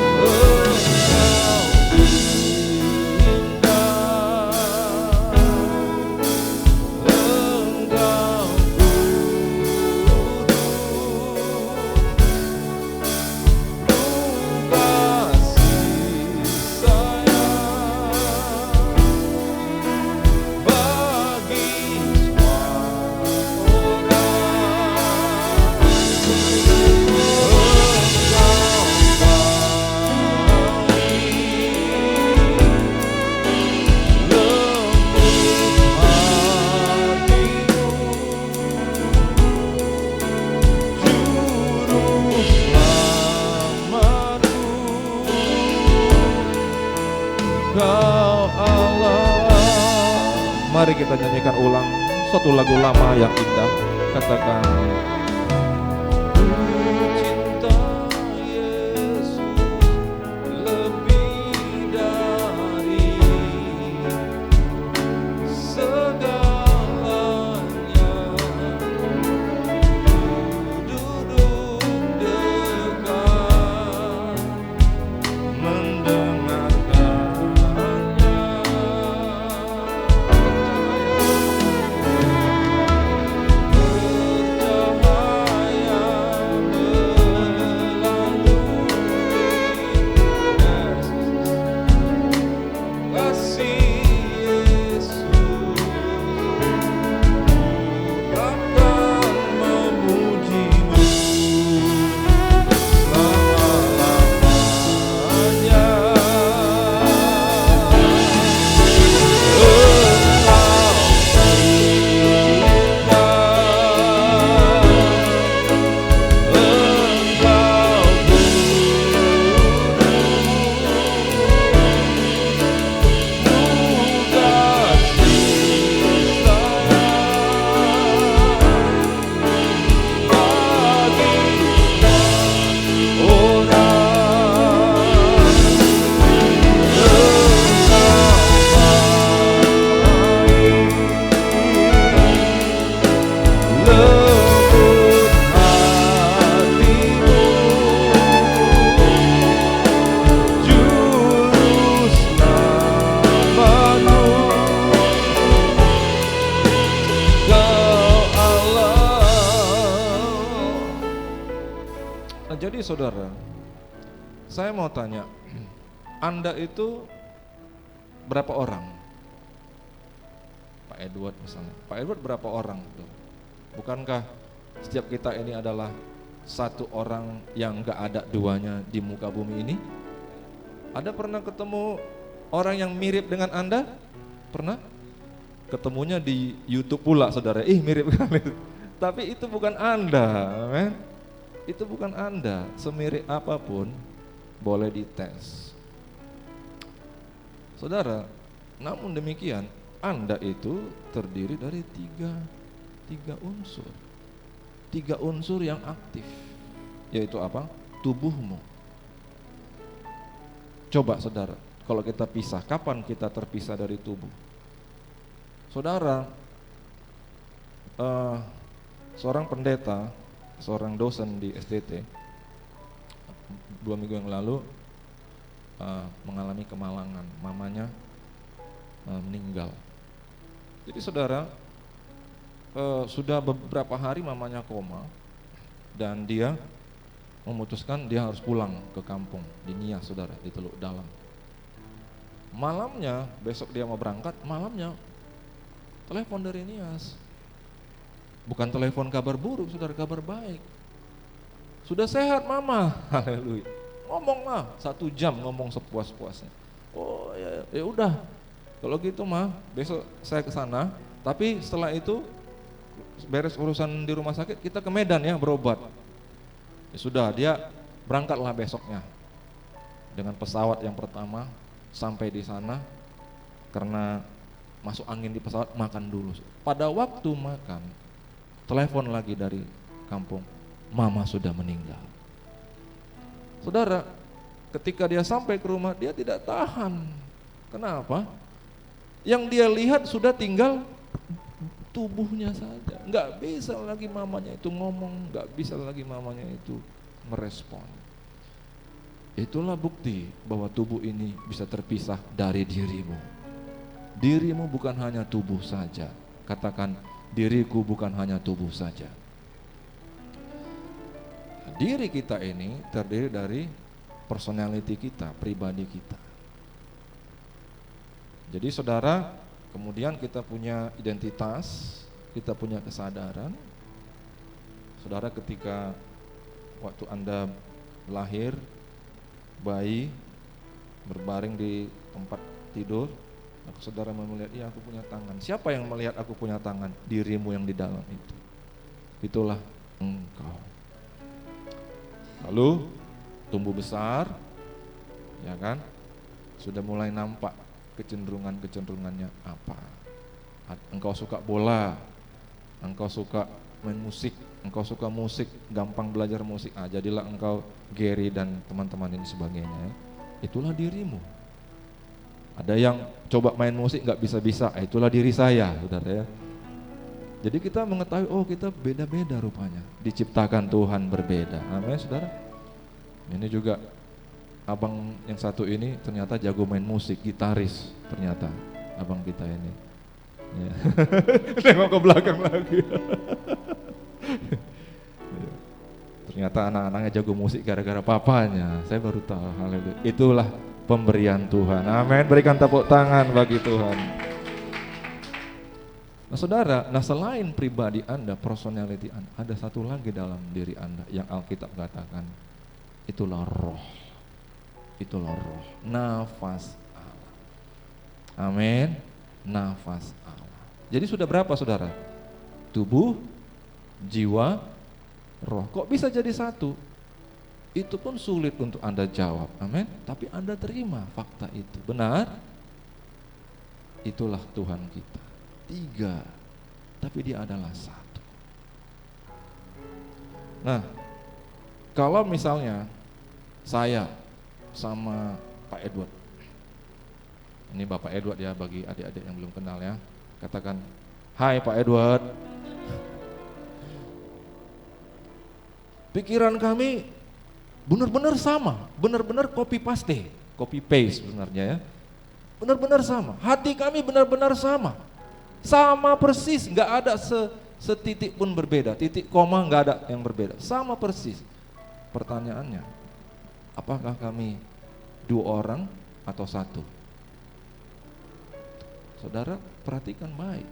Engkau indah Kau Allah. Mari kita nyanyikan ulang suatu lagu lama yang indah. Katakan, cinta Yesus lebih dari segalanya. Duduk dekat mendengarkannya. Bercahaya melalui kasih Yesus akan memujimu selama-lamanya. Jadi saudara, saya mau tanya, Anda itu berapa orang? Pak Edward misalnya, Pak Edward berapa orang tuh? Bukankah setiap kita ini adalah satu orang yang gak ada duanya di muka bumi ini? Ada pernah ketemu orang yang mirip dengan Anda? Pernah? Ketemunya di YouTube pula saudara, mirip kali. Tapi itu bukan Anda, men. Itu bukan Anda, semirip apapun boleh dites. Saudara, namun demikian Anda itu terdiri dari tiga unsur. Tiga unsur yang aktif, yaitu apa? Tubuhmu. Coba saudara, kalau kita pisah, kapan kita terpisah dari tubuh? Saudara, seorang pendeta, seorang dosen di STT 2 minggu yang lalu mengalami kemalangan, mamanya meninggal. Jadi saudara, sudah beberapa hari mamanya koma dan dia memutuskan dia harus pulang ke kampung di Nias saudara, di Teluk Dalam. Malamnya, besok dia mau berangkat, malamnya telepon dari Nias. Bukan telepon kabar buruk, saudara, kabar baik. Sudah sehat mama, haleluya. Ngomonglah 1 jam, ngomong sepuas-puasnya. Oh ya udah, kalau gitu mah besok saya ke sana. Tapi setelah itu beres urusan di rumah sakit, kita ke Medan ya berobat. Ya sudah, dia berangkatlah besoknya dengan pesawat yang pertama. Sampai di sana, karena masuk angin di pesawat, makan dulu. Pada waktu makan, telepon lagi dari kampung, mama sudah meninggal. Saudara, ketika dia sampai ke rumah, dia tidak tahan. Kenapa? Yang dia lihat sudah tinggal tubuhnya saja. Nggak bisa lagi mamanya itu ngomong, nggak bisa lagi mamanya itu merespon. Itulah bukti bahwa tubuh ini bisa terpisah dari dirimu. Dirimu bukan hanya tubuh saja. Katakan, diriku bukan hanya tubuh saja. Diri kita ini terdiri dari personality kita, pribadi kita. Jadi saudara, kemudian kita punya identitas, kita punya kesadaran. Saudara, ketika waktu Anda lahir, bayi, berbaring di tempat tidur, maka saudara melihat, iya aku punya tangan. Siapa yang melihat aku punya tangan? Dirimu yang di dalam itu. Itulah engkau. Lalu tumbuh besar, ya kan? Sudah mulai nampak kecenderungannya apa. Engkau suka bola, engkau suka main musik, engkau suka musik, gampang belajar musik, jadilah engkau Gary dan teman-teman ini sebagainya. Itulah dirimu. Ada yang coba main musik nggak bisa-bisa, itulah diri saya, saudara ya. Jadi kita mengetahui, oh kita beda-beda rupanya, diciptakan Tuhan berbeda. Amin, saudara. Ini juga abang yang satu ini ternyata jago main musik, gitaris ternyata abang kita ini. Ya. Tengok ke belakang lagi. Ternyata anak-anaknya jago musik gara-gara papanya. Saya baru tahu. Haleluya. Itulah pemberian Tuhan. Amin. Berikan tepuk tangan bagi Tuhan. Nah saudara, selain pribadi Anda, personality Anda, ada satu lagi dalam diri Anda yang Alkitab katakan, itulah roh. Itulah roh, nafas Allah. Amin. Nafas Allah. Jadi sudah berapa saudara? Tubuh, jiwa, roh. Kok bisa jadi satu? Itu pun sulit untuk Anda jawab. Amin. Tapi Anda terima fakta itu. Benar? Itulah Tuhan kita. 3, tapi dia adalah 1. Nah, kalau misalnya saya sama Pak Edward, ini Bapak Edward ya bagi adik-adik yang belum kenal ya, katakan, hai Pak Edward, pikiran kami benar-benar sama, benar-benar copy paste sebenarnya ya, benar-benar sama, hati kami benar-benar sama persis, nggak ada setitik pun berbeda, titik koma nggak ada yang berbeda, sama persis. Pertanyaannya, apakah kami 2 orang atau 1? Saudara perhatikan baik.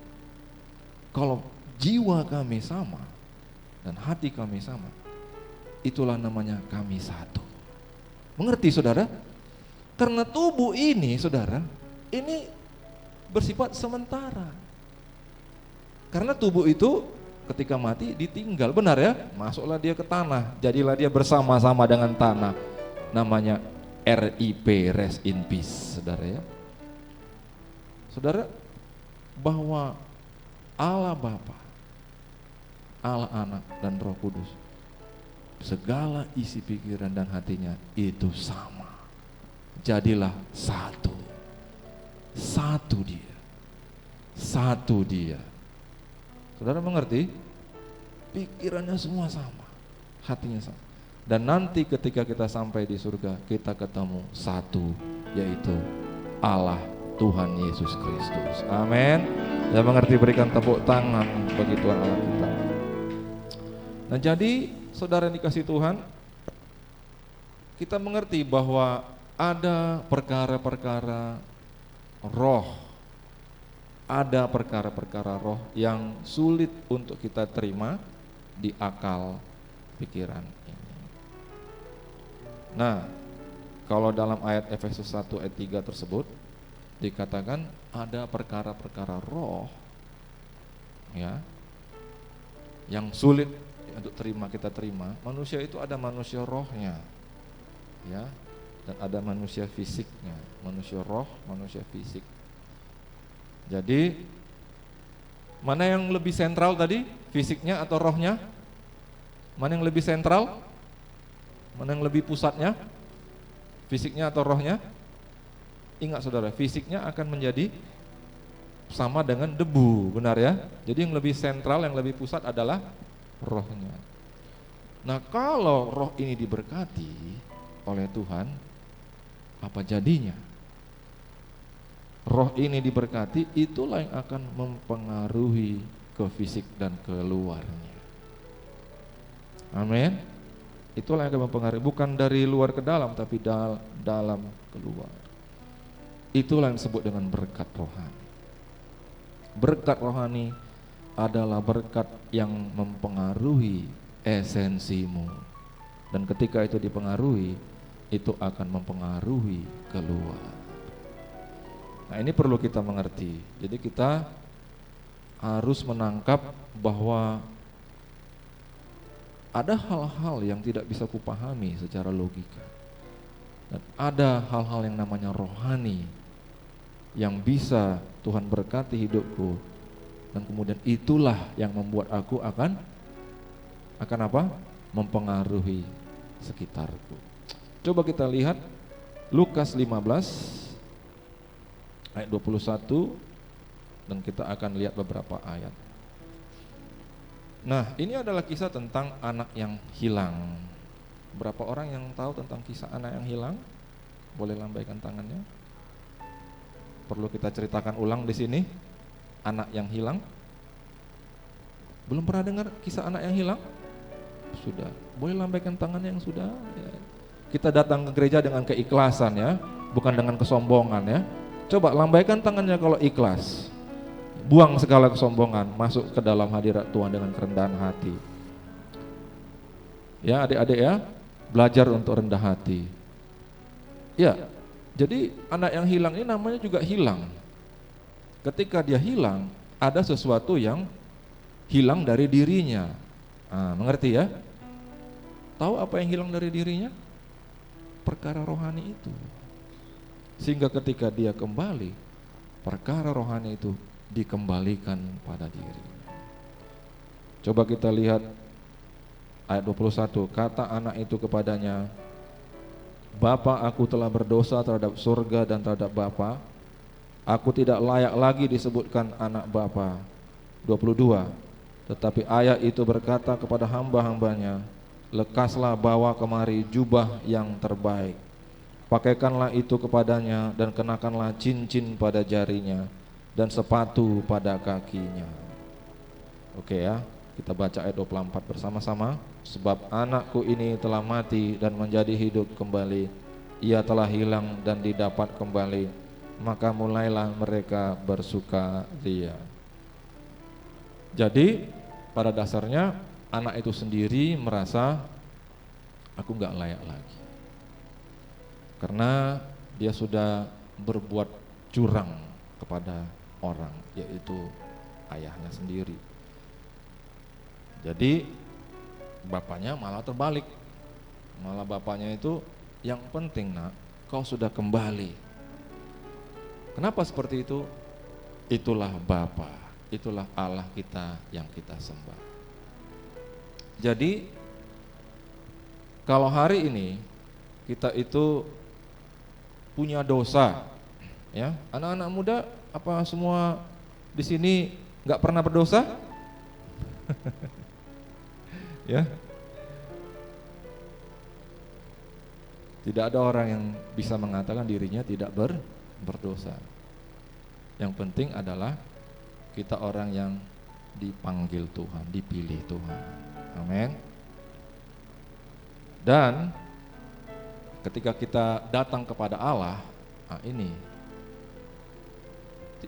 Kalau jiwa kami sama dan hati kami sama, itulah namanya kami 1. Mengerti saudara? Karena tubuh ini saudara, ini bersifat sementara. Karena tubuh itu ketika mati ditinggal, benar ya? Masuklah dia ke tanah, jadilah dia bersama-sama dengan tanah. Namanya RIP, rest in peace, saudara ya. Saudara, bahwa Allah Bapa, Allah Anak dan Roh Kudus, segala isi pikiran dan hatinya itu sama. Jadilah 1. 1 dia. 1 dia. Saudara mengerti? Pikirannya semua sama, hatinya sama. Dan nanti ketika kita sampai di surga, kita ketemu 1, yaitu Allah Tuhan Yesus Kristus. Amin. Saya mengerti, berikan tepuk tangan bagi Tuhan Allah kita. Nah jadi saudara yang dikasih Tuhan, kita mengerti bahwa ada perkara-perkara roh, ada perkara-perkara roh yang sulit untuk kita terima di akal pikiran ini. Nah, kalau dalam ayat Efesus 1 ayat 3 tersebut dikatakan ada perkara-perkara roh ya yang sulit untuk kita terima. Manusia itu ada manusia rohnya ya, dan ada manusia fisiknya, manusia roh, manusia fisik. Jadi mana yang lebih sentral tadi, fisiknya atau rohnya? Mana yang lebih sentral? Mana yang lebih pusatnya? Fisiknya atau rohnya? Ingat saudara, fisiknya akan menjadi sama dengan debu, benar ya? Jadi yang lebih sentral, yang lebih pusat adalah rohnya. Nah kalau roh ini diberkati oleh Tuhan, apa jadinya? Roh ini diberkati, itulah yang akan mempengaruhi ke fisik dan ke luarnya. Amin. Itulah yang akan mempengaruhi, bukan dari luar ke dalam, tapi dalam keluar. Itulah yang disebut dengan berkat rohani. Berkat rohani adalah berkat yang mempengaruhi esensimu. Dan ketika itu dipengaruhi, itu akan mempengaruhi keluar. Nah ini perlu kita mengerti. Jadi kita harus menangkap bahwa ada hal-hal yang tidak bisa kupahami secara logika. Dan ada hal-hal yang namanya rohani yang bisa Tuhan berkati hidupku, dan kemudian itulah yang membuat aku akan apa? Mempengaruhi sekitarku. Coba kita lihat Lukas 15 ayat 21, dan kita akan lihat beberapa ayat. Nah, ini adalah kisah tentang anak yang hilang. Berapa orang yang tahu tentang kisah anak yang hilang? Boleh lambaikan tangannya. Perlu kita ceritakan ulang di sini. Anak yang hilang. Belum pernah dengar kisah anak yang hilang? Sudah. Boleh lambaikan tangannya yang sudah. Ya. Kita datang ke gereja dengan keikhlasan ya, bukan dengan kesombongan ya. Coba lambaikan tangannya kalau ikhlas. Buang segala kesombongan, masuk ke dalam hadirat Tuhan dengan kerendahan hati. Ya adik-adik ya, belajar untuk rendah hati. Ya, jadi anak yang hilang ini namanya juga hilang. Ketika dia hilang, ada sesuatu yang hilang dari dirinya. Nah, mengerti ya? Tahu apa yang hilang dari dirinya? Perkara rohani itu. Sehingga ketika dia kembali, perkara rohani itu dikembalikan pada diri. Coba kita lihat ayat 21. Kata anak itu kepadanya, Bapa, aku telah berdosa terhadap surga dan terhadap Bapa. Aku tidak layak lagi disebutkan anak Bapa. 22. Tetapi ayah itu berkata kepada hamba-hambanya, lekaslah bawa kemari jubah yang terbaik. Pakaikanlah itu kepadanya dan kenakanlah cincin pada jarinya dan sepatu pada kakinya. Oke ya, kita baca ayat 24 bersama-sama. Sebab anakku ini telah mati dan menjadi hidup kembali. Ia telah hilang dan didapat kembali. Maka mulailah mereka bersukaria. Jadi pada dasarnya anak itu sendiri merasa aku gak layak lagi. Karena dia sudah berbuat curang kepada orang, yaitu ayahnya sendiri. Jadi bapaknya malah terbalik. Malah bapaknya itu, yang penting nak, kau sudah kembali. Kenapa seperti itu? Itulah Bapa, itulah Allah kita yang kita sembah. Jadi kalau hari ini kita itu punya dosa, ya, anak-anak muda apa semua di sini nggak pernah berdosa? Ya, tidak ada orang yang bisa mengatakan dirinya tidak berdosa. Yang penting adalah kita orang yang dipanggil Tuhan, dipilih Tuhan. Amin. Dan ketika kita datang kepada Allah, ini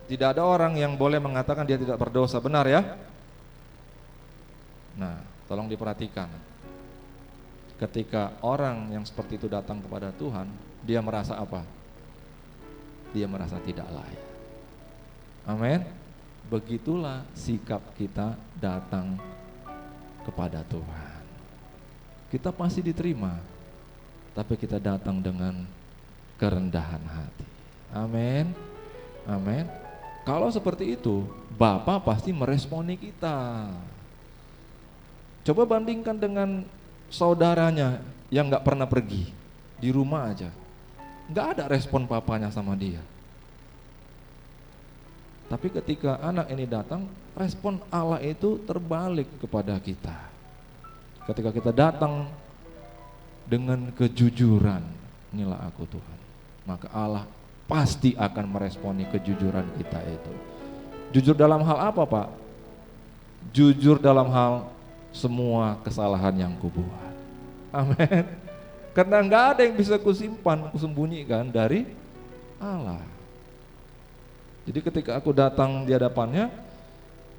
tidak ada orang yang boleh mengatakan dia tidak berdosa, benar ya? Nah, tolong diperhatikan. Ketika orang yang seperti itu datang kepada Tuhan, dia merasa apa? Dia merasa tidak layak. Amin. Begitulah sikap kita datang kepada Tuhan. Kita pasti diterima, tapi kita datang dengan kerendahan hati. Amin. Amin. Kalau seperti itu, Bapa pasti meresponi kita. Coba bandingkan dengan saudaranya yang gak pernah pergi, di rumah aja, gak ada respon papanya sama dia. Tapi ketika anak ini datang, respon Allah itu terbalik kepada kita. Ketika kita datang dengan kejujuran, inilah aku Tuhan, maka Allah pasti akan meresponi kejujuran kita itu. Jujur dalam hal apa, Pak? Jujur dalam hal semua kesalahan yang kubuat. Amin. Karena nggak ada yang bisa kusimpan, kusembunyikan dari Allah. Jadi ketika aku datang di hadapannya,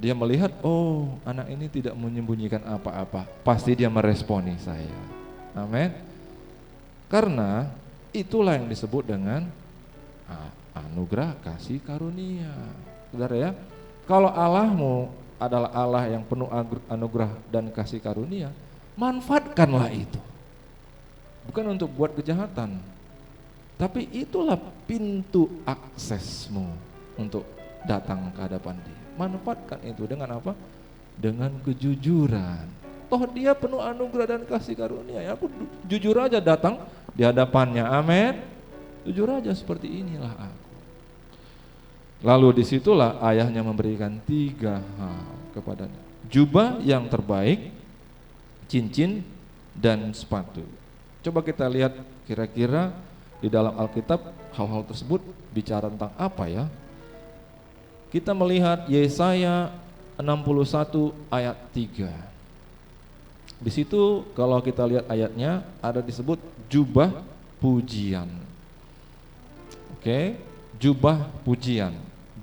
dia melihat, oh anak ini tidak menyembunyikan apa-apa, pasti dia meresponi saya. Amin. Karena itulah yang disebut dengan anugerah kasih karunia. Saudara ya, kalau Allahmu adalah Allah yang penuh anugerah dan kasih karunia, manfaatkanlah itu. Bukan untuk buat kejahatan, Tapi itulah pintu aksesmu untuk datang ke hadapan Dia. Manfaatkan itu dengan apa? Dengan kejujuran. Toh Dia penuh anugerah dan kasih karunia. Ya, aku jujur aja datang di hadapannya. Amin. Jujur aja, seperti inilah aku. Lalu disitulah ayahnya memberikan 3 hal kepadanya. Jubah yang terbaik, cincin, dan sepatu. Coba kita lihat kira-kira di dalam Alkitab hal-hal tersebut bicara tentang apa ya? Kita melihat Yesaya 61 ayat 3. Di situ kalau kita lihat ayatnya ada disebut jubah pujian. Oke, jubah pujian.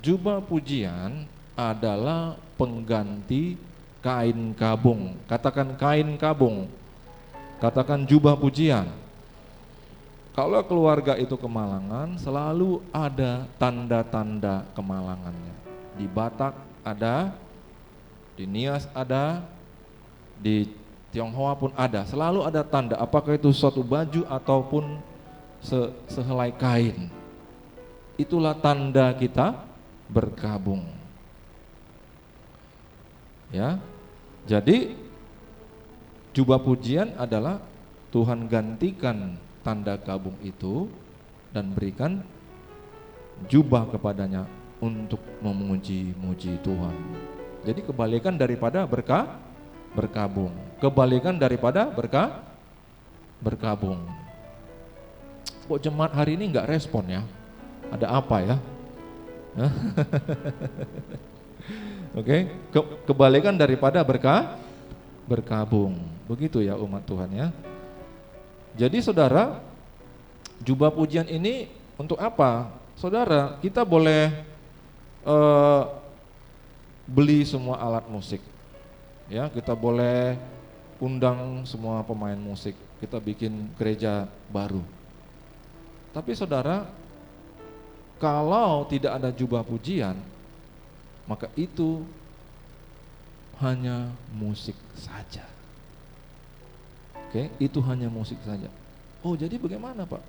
Jubah pujian adalah pengganti kain kabung. Katakan kain kabung. Katakan jubah pujian. Kalau keluarga itu kemalangan, selalu ada tanda-tanda kemalangannya. Di Batak ada, di Nias ada, di Tionghoa pun ada. Selalu ada tanda, apakah itu suatu baju ataupun sehelai kain. Itulah tanda kita berkabung. Ya, jadi jubah pujian adalah Tuhan gantikan tanda kabung itu dan berikan jubah kepadanya untuk memuji-muji Tuhan. Jadi kebalikan daripada berkabung. Kebalikan daripada berkabung. Kok jemaat hari ini enggak respon ya? Ada apa ya? Oke, kebalikan daripada berkabung. Begitu ya umat Tuhan ya. Jadi saudara, jubah pujian ini untuk apa? Saudara, kita boleh beli semua alat musik. Ya, kita boleh undang semua pemain musik. Kita bikin gereja baru. Tapi saudara, kalau tidak ada jubah pujian, maka itu hanya musik saja. Oke, itu hanya musik saja. Oh, jadi bagaimana, Pak?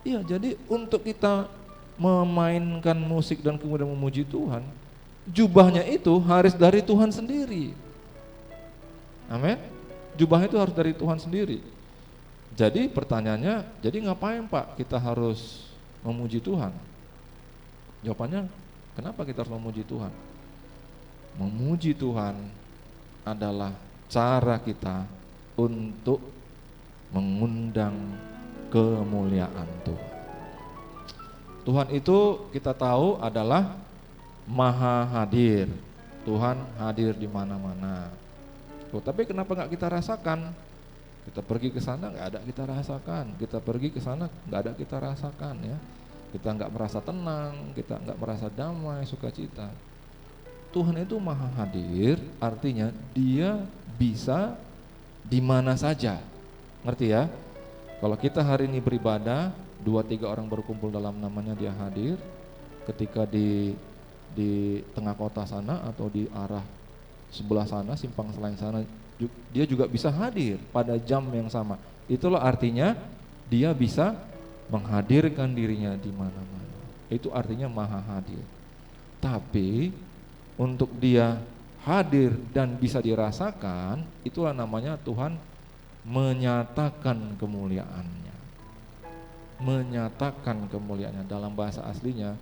Iya, jadi untuk kita memainkan musik dan kemudian memuji Tuhan, jubahnya itu harus dari Tuhan sendiri. Amin. Jubahnya itu harus dari Tuhan sendiri. Jadi pertanyaannya, jadi ngapain Pak kita harus memuji Tuhan? Jawabannya, kenapa kita harus memuji Tuhan? Memuji Tuhan adalah cara kita untuk mengundang kemuliaan Tuhan. Tuhan itu kita tahu adalah maha hadir. Tuhan hadir di mana-mana. Tapi kenapa nggak kita rasakan? Kita pergi ke sana nggak ada kita rasakan. Kita pergi ke sana nggak ada kita rasakan ya. Kita nggak merasa tenang, kita nggak merasa damai, sukacita. Tuhan itu maha hadir, artinya Dia bisa di mana saja. Ngerti ya? Kalau kita hari ini beribadah, 2-3 orang berkumpul dalam namanya Dia hadir. Ketika di tengah kota sana atau di arah sebelah sana, simpang selain sana, Dia juga bisa hadir pada jam yang sama. Itulah artinya Dia bisa menghadirkan dirinya di mana-mana. Itu artinya maha hadir. Tapi untuk Dia hadir dan bisa dirasakan, itulah namanya Tuhan menyatakan kemuliaannya. Menyatakan kemuliaannya, dalam bahasa aslinya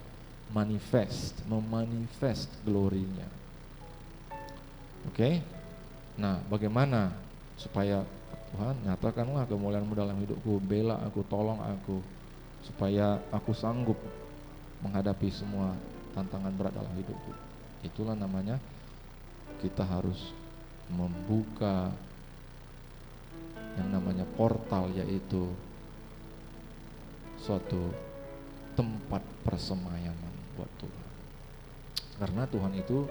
manifest, memanifest glorinya. Oke? Nah, bagaimana supaya Tuhan nyatakanlah kemuliaan-Mu dalam hidupku, bela aku, tolong aku, supaya aku sanggup menghadapi semua tantangan berat dalam hidupku. Itulah namanya kita harus membuka yang namanya portal, yaitu suatu tempat persemayaman buat Tuhan. Karena Tuhan itu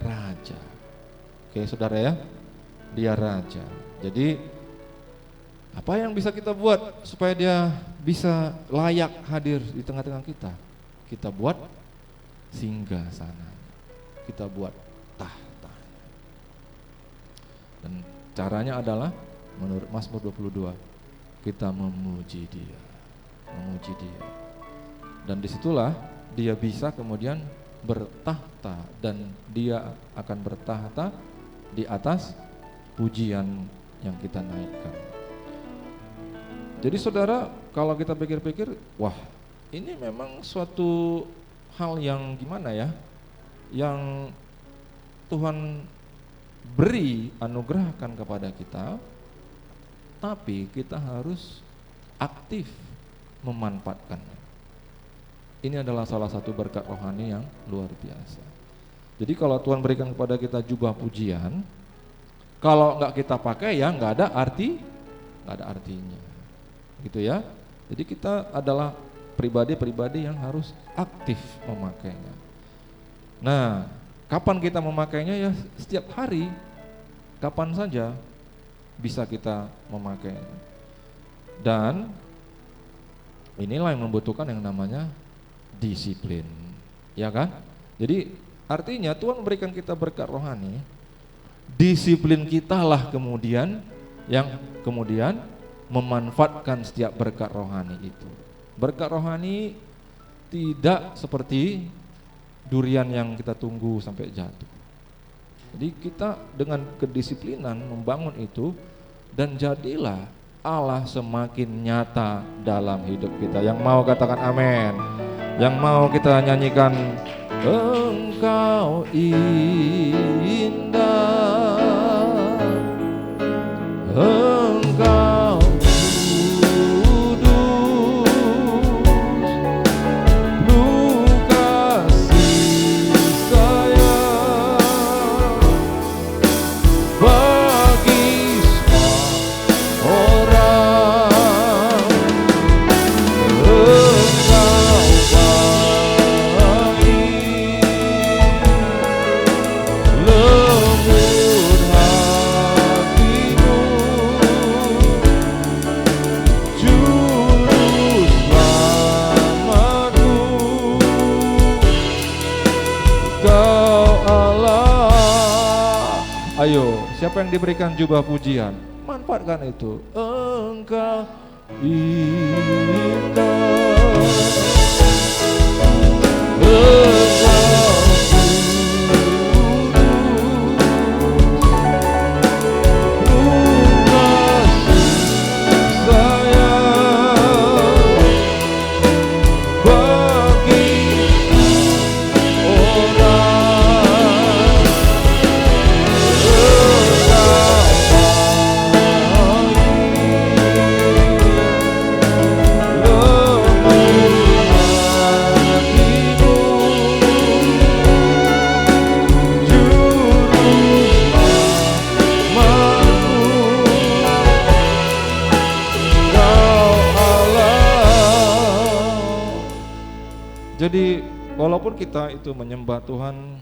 Raja. Oke saudara ya, Dia Raja. Jadi apa yang bisa kita buat supaya Dia bisa layak hadir di tengah-tengah kita? Kita buat singgasana, kita buat tahta. Dan caranya adalah menurut Mazmur 22, kita memuji Dia. memuji Dia. Dan disitulah Dia bisa kemudian bertahta, dan Dia akan bertahta di atas pujian yang kita naikkan. Jadi saudara, kalau kita pikir-pikir, wah ini memang suatu hal yang gimana ya, yang Tuhan beri, anugerahkan kepada kita, tapi kita harus aktif memanfaatkannya. Ini adalah salah satu berkat rohani yang luar biasa. Jadi kalau Tuhan berikan kepada kita jubah pujian, kalau nggak kita pakai ya nggak ada artinya, gitu ya. Jadi kita adalah pribadi-pribadi yang harus aktif memakainya. Nah, kapan kita memakainya? Ya setiap hari, kapan saja bisa kita memakainya. Dan inilah yang membutuhkan yang namanya disiplin, ya kan? Jadi artinya Tuhan memberikan kita berkat rohani, disiplin kita lah kemudian yang kemudian memanfaatkan setiap berkat rohani itu. Berkat rohani tidak seperti durian yang kita tunggu sampai jatuh. Jadi kita dengan kedisiplinan membangun itu, dan jadilah Allah semakin nyata dalam hidup kita. Yang mau katakan amin. Yang mau kita nyanyikan, Engkau indah, Engkau kudus, penuh kasih sayang bagi semua orang. Ayo, siapa yang diberikan jubah pujian, manfaatkan itu. Engkau indah, Jadi walaupun kita itu menyembah Tuhan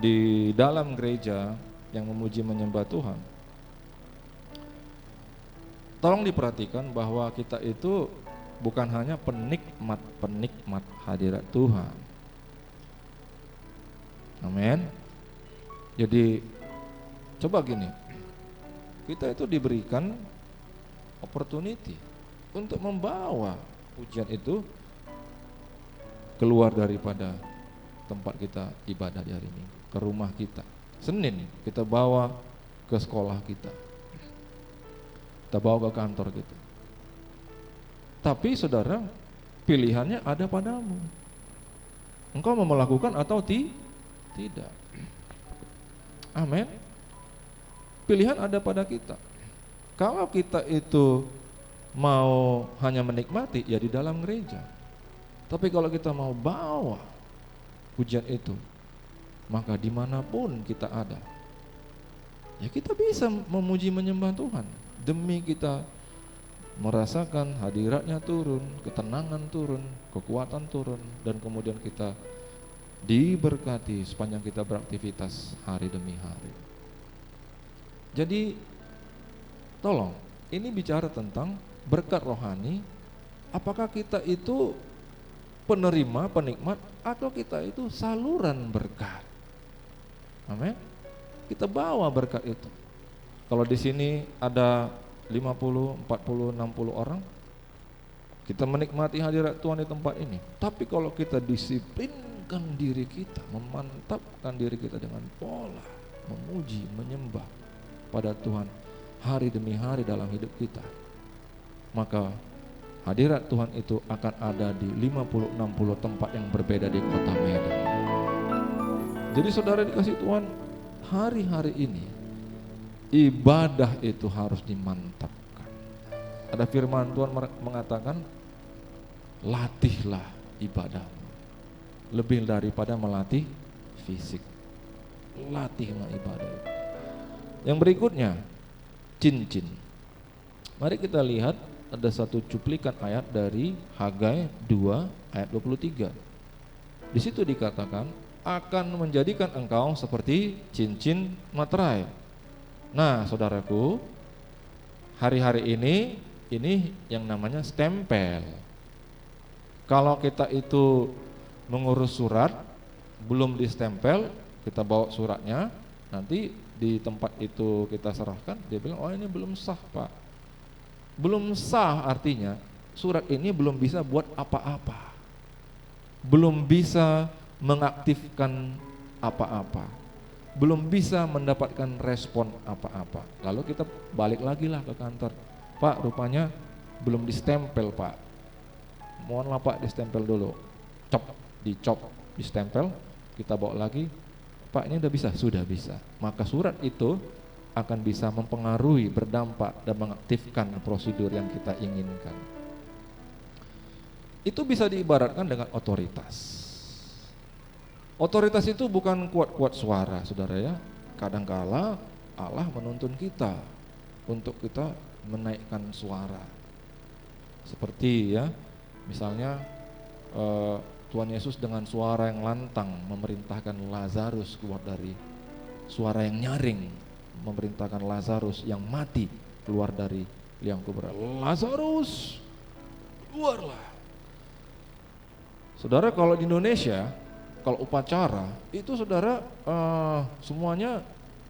di dalam gereja yang memuji menyembah Tuhan, tolong diperhatikan bahwa kita itu bukan hanya penikmat hadirat Tuhan. Amin. Jadi coba gini, kita itu diberikan opportunity untuk membawa pujian itu keluar daripada tempat kita ibadah di hari Minggu, ke rumah kita. Senin kita bawa ke sekolah kita, kita bawa ke kantor kita. Tapi saudara, pilihannya ada padamu. Engkau mau melakukan atau tidak. Amin. Pilihan ada pada kita. Kalau kita itu mau hanya menikmati, ya di dalam gereja. Tapi kalau kita mau bawa pujian itu, maka dimanapun kita ada, ya kita bisa memuji menyembah Tuhan. Demi kita merasakan hadiratnya turun, ketenangan turun, kekuatan turun, dan kemudian kita diberkati sepanjang kita beraktivitas hari demi hari. Jadi tolong, ini bicara tentang berkat rohani. Apakah kita itu penerima, penikmat, atau kita itu saluran berkat? Amin. Kita bawa berkat itu. Kalau di sini ada 50, 40, 60 orang, kita menikmati hadirat Tuhan di tempat ini. Tapi kalau kita disiplinkan diri kita, memantapkan diri kita dengan pola memuji, menyembah pada Tuhan hari demi hari dalam hidup kita, maka hadirat Tuhan itu akan ada di 50-60 tempat yang berbeda di kota Medan. Jadi saudara dikasih Tuhan, hari-hari ini ibadah itu harus dimantapkan. Ada firman Tuhan mengatakan, latihlah ibadahmu lebih daripada melatih fisik. Latihlah ibadah. Yang berikutnya, cincin. Mari kita lihat ada satu cuplikan ayat dari Hagai 2 ayat 23. Di situ dikatakan, akan menjadikan engkau seperti cincin materai. Nah, saudaraku, hari-hari ini yang namanya stempel. Kalau kita itu mengurus surat, belum distempel, kita bawa suratnya, nanti di tempat itu kita serahkan, dia bilang, oh ini belum sah Pak. Belum sah artinya surat ini belum bisa buat apa-apa, belum bisa mengaktifkan apa-apa, belum bisa mendapatkan respon apa-apa. Lalu kita balik lagi lah ke kantor, Pak rupanya belum distempel Pak, mohonlah Pak distempel dulu. Dicop, distempel, kita bawa lagi, Pak ini udah bisa? Sudah bisa. Maka surat itu akan bisa mempengaruhi, berdampak dan mengaktifkan prosedur yang kita inginkan. Itu bisa diibaratkan dengan otoritas. Otoritas itu bukan kuat-kuat suara, saudara ya. Kadangkala Allah menuntun kita untuk kita menaikkan suara. Seperti ya, misalnya Tuhan Yesus dengan suara yang lantang memerintahkan Lazarus keluar dari, suara yang nyaring memerintahkan Lazarus yang mati keluar dari liang kubur. Lazarus, keluarlah. Saudara, kalau di Indonesia, kalau upacara itu saudara semuanya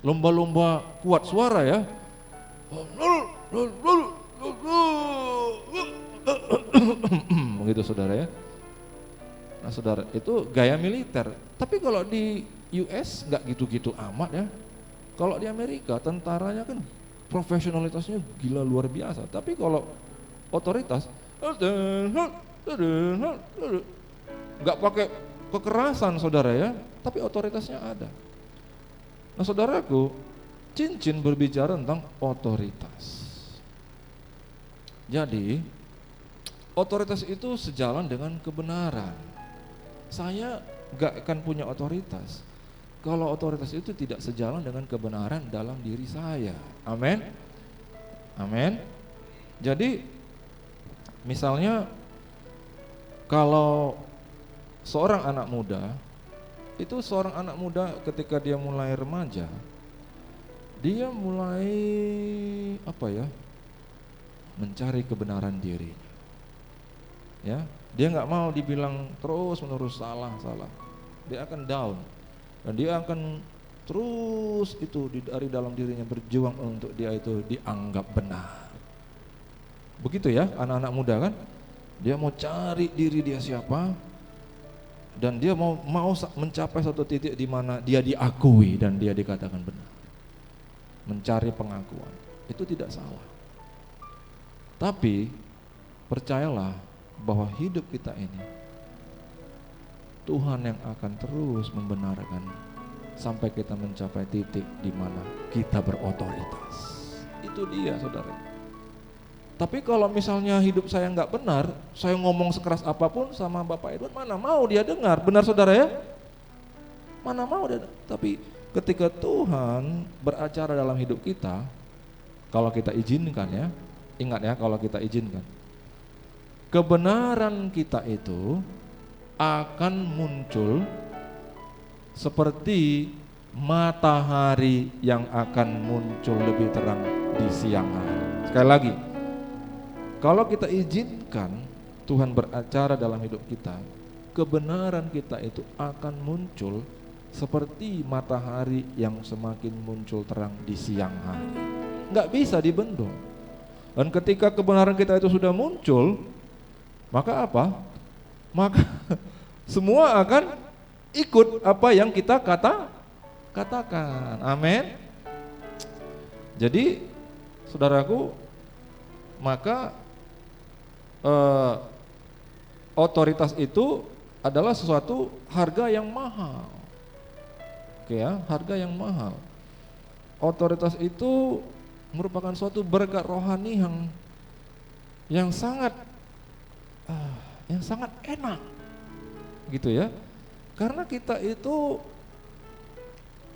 lomba-lomba kuat suara ya. Begitu saudara ya. Nah saudara, itu gaya militer. Tapi kalau di US nggak gitu-gitu amat ya. Kalau di Amerika tentaranya kan profesionalitasnya gila luar biasa. Tapi kalau otoritas nggak pakai kekerasan saudara ya, tapi otoritasnya ada. Nah saudaraku, cincin berbicara tentang otoritas. Jadi otoritas itu sejalan dengan kebenaran. Saya gak akan punya otoritas kalau otoritas itu tidak sejalan dengan kebenaran dalam diri saya. Amin. Amin. Jadi misalnya kalau seorang anak muda, itu seorang anak muda ketika dia mulai remaja, dia mulai mencari kebenaran dirinya. Ya, dia nggak mau dibilang terus menerus salah. Dia akan down dan dia akan terus itu dari dalam dirinya berjuang untuk dia itu dianggap benar. Begitu ya anak-anak muda kan, dia mau cari diri dia siapa, dan dia mau mencapai satu titik di mana dia diakui dan dia dikatakan benar. Mencari pengakuan itu tidak salah. Tapi percayalah bahwa hidup kita ini Tuhan yang akan terus membenarkan sampai kita mencapai titik di mana kita berotoritas. Itu dia saudara. Tapi kalau misalnya hidup saya nggak benar, saya ngomong sekeras apapun sama Bapak Edward, mana mau dia dengar, benar saudara ya? Mana mau dia. Tapi ketika Tuhan beracara dalam hidup kita, kalau kita izinkan ya, ingat ya, kalau kita izinkan, kebenaran kita itu akan muncul seperti matahari yang akan muncul lebih terang di siang hari. Sekali lagi, kalau kita izinkan Tuhan beracara dalam hidup kita, kebenaran kita itu akan muncul seperti matahari yang semakin muncul terang di siang hari. Nggak bisa dibendung. Dan ketika kebenaran kita itu sudah muncul, maka apa? Maka semua akan ikut apa yang kita katakan. Amin. Jadi saudaraku, maka otoritas itu adalah sesuatu harga yang mahal. Oke ya, harga yang mahal. Otoritas itu merupakan suatu berkat rohani yang sangat enak, gitu ya. Karena kita itu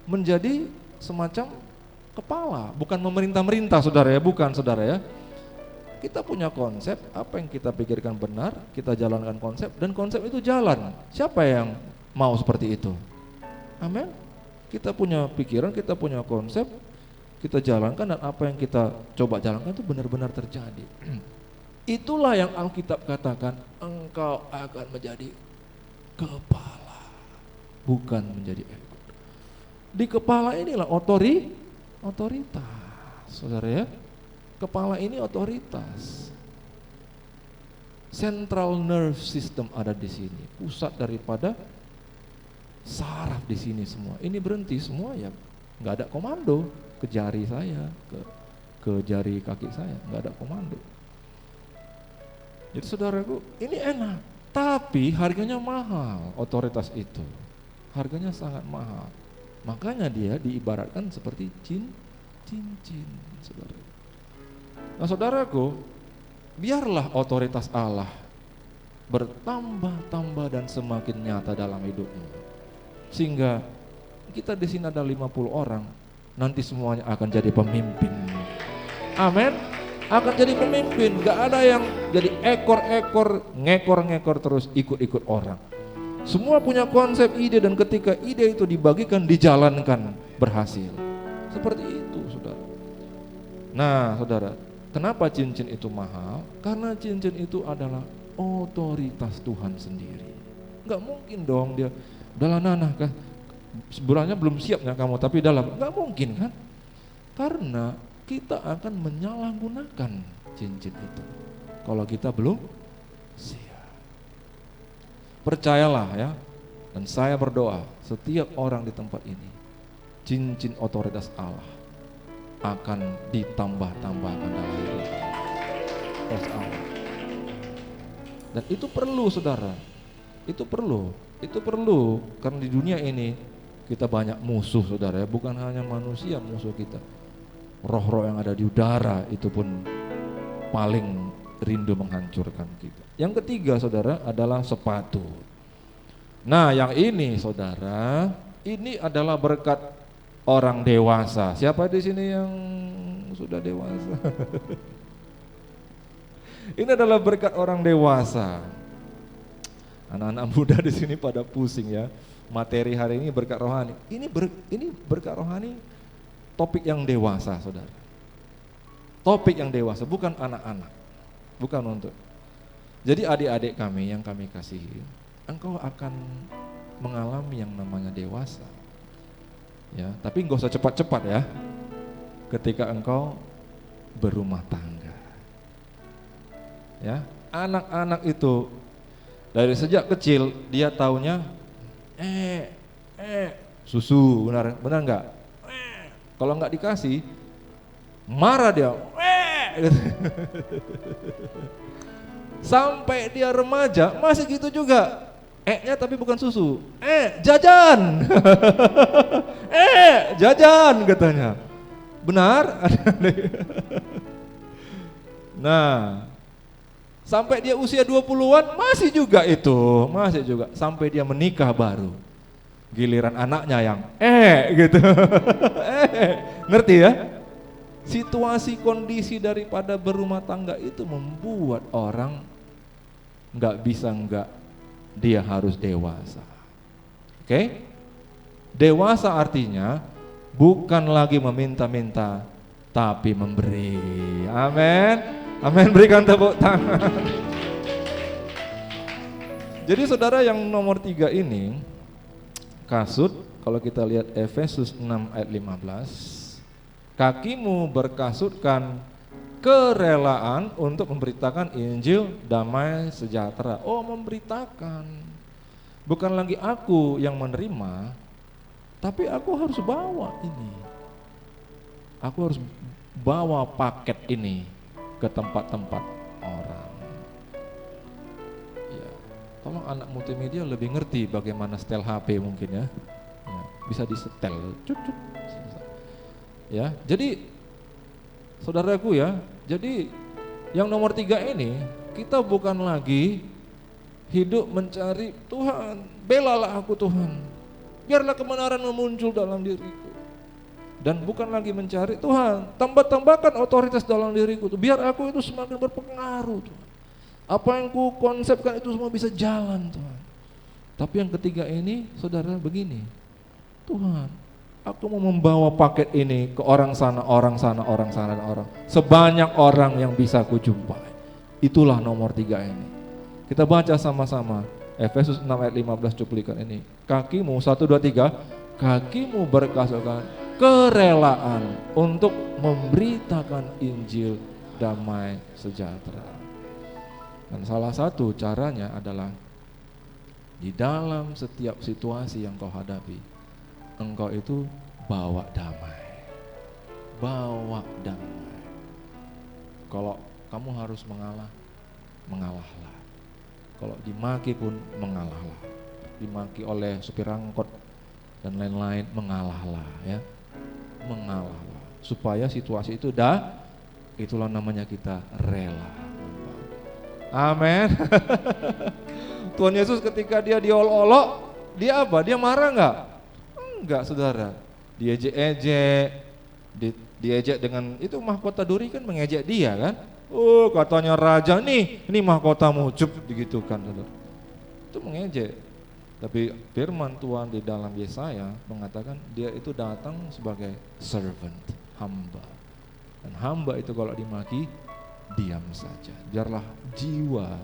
menjadi semacam kepala, bukan memerintah-merintah, saudara ya, bukan, saudara ya. Kita punya konsep, apa yang kita pikirkan benar, kita jalankan konsep, dan konsep itu jalan. Siapa yang mau seperti itu? Amin. Kita punya pikiran, kita punya konsep, kita jalankan, dan apa yang kita coba jalankan itu benar-benar terjadi. Itulah yang Alkitab katakan, engkau akan menjadi kepala, bukan menjadi ekor. Di kepala inilah otoritas, saudara ya. Kepala ini otoritas. Central nerve system ada di sini, pusat daripada saraf di sini semua. Ini berhenti semua ya, nggak ada komando ke jari saya, ke jari kaki saya, nggak ada komando. Jadi saudaraku, ini enak, tapi harganya mahal. Otoritas itu harganya sangat mahal. Makanya dia diibaratkan seperti cincin, saudara. Nah saudaraku, biarlah otoritas Allah bertambah-tambah dan semakin nyata dalam hidupmu. Sehingga kita di sini ada 50 orang, nanti semuanya akan jadi pemimpin. Amin. Akan jadi pemimpin, gak ada yang jadi ekor-ekor, ngekor-ngekor terus ikut-ikut orang. Semua punya konsep, ide, dan ketika ide itu dibagikan, dijalankan, berhasil. Seperti itu, saudara. Nah, saudara, kenapa cincin itu mahal? Karena cincin itu adalah otoritas Tuhan sendiri. Gak mungkin dong dia, udahlah Nana, kan sebenarnya belum siapnya kamu, tapi dalam, gak mungkin kan? Karena kita akan menyalahgunakan cincin itu kalau kita belum siap. Percayalah ya, dan saya berdoa setiap orang di tempat ini, cincin otoritas Allah akan ditambah-tambahkan dalam hidup Allah. Dan itu perlu, saudara. Itu perlu karena di dunia ini kita banyak musuh, saudara ya. Bukan hanya manusia musuh kita, roh-roh yang ada di udara itu pun paling rindu menghancurkan kita. Yang ketiga, saudara, adalah sepatu. Nah, yang ini, saudara, ini adalah berkat orang dewasa. Siapa di sini yang sudah dewasa? Ini adalah berkat orang dewasa. Anak-anak muda di sini pada pusing ya. Materi hari ini berkat rohani. Ini berkat rohani, topik yang dewasa, saudara. Topik yang dewasa, bukan anak-anak. Bukan untuk. Jadi adik-adik kami yang kami kasihi, engkau akan mengalami yang namanya dewasa. Ya, tapi enggak usah cepat-cepat ya. Ketika engkau berumah tangga. Ya, anak-anak itu dari sejak kecil dia taunya susu, benar enggak? Kalau enggak dikasih marah dia. Sampai dia remaja masih gitu juga. Nya tapi bukan susu. Jajan. Jajan katanya. Benar? Nah, sampai dia usia 20-an masih juga itu, masih juga sampai dia menikah baru. Giliran anaknya yang gitu. Ngerti ya? Situasi kondisi daripada berumah tangga itu membuat orang dia harus dewasa. Oke? Dewasa artinya bukan lagi meminta-minta, tapi memberi. Amin. Amin, berikan tepuk tangan. Jadi saudara, yang nomor 3 ini, kasut, kalau kita lihat Efesus 6 ayat 15, kakimu berkasutkan kerelaan untuk memberitakan Injil damai sejahtera. Oh, memberitakan. Bukan lagi aku yang menerima, tapi aku harus bawa ini. Aku harus bawa paket ini ke tempat-tempat orang. Ya, tolong anak multimedia lebih ngerti bagaimana setel HP mungkin ya. Ya, bisa disetel. Ya, jadi saudaraku ya, jadi yang nomor 3 ini kita bukan lagi hidup mencari Tuhan, belalah aku Tuhan, biarlah kebenaran muncul dalam diriku. Dan bukan lagi mencari Tuhan, tambahkan otoritas dalam diriku, biar aku itu semakin berpengaruh Tuhan. Apa yang ku konsepkan itu semua bisa jalan Tuhan. Tapi yang ketiga ini saudara begini, Tuhan, aku mau membawa paket ini ke orang sana, orang sana, orang sana, dan orang. Sebanyak orang yang bisa ku jumpai. Itulah nomor 3 ini. Kita baca sama-sama Efesus 6 ayat 15 cuplikan ini. Kakimu 1, 2, 3, kakimu berkasutkan kerelaan untuk memberitakan Injil damai sejahtera. Dan salah satu caranya adalah di dalam setiap situasi yang kau hadapi, engkau itu bawa damai. Bawa damai. Kalau kamu harus mengalah, mengalahlah. Kalau dimaki pun mengalahlah. Dimaki oleh supir angkot dan lain-lain, mengalahlah ya. Mengalahlah. Supaya situasi itu itulah namanya kita rela. Amin. Tuhan Yesus ketika dia diolok-olok, dia apa? Dia marah enggak? Enggak, saudara. Diejek-ejek, diejek dengan itu mahkota duri kan mengejek dia kan? Oh, katanya raja nih, ini mahkotamu, cup digitukan, saudara. Itu mengejek. Tapi firman Tuhan di dalam Yesaya mengatakan dia itu datang sebagai servant, hamba. Dan hamba itu kalau dimaki, diam saja. Biarlah jiwa,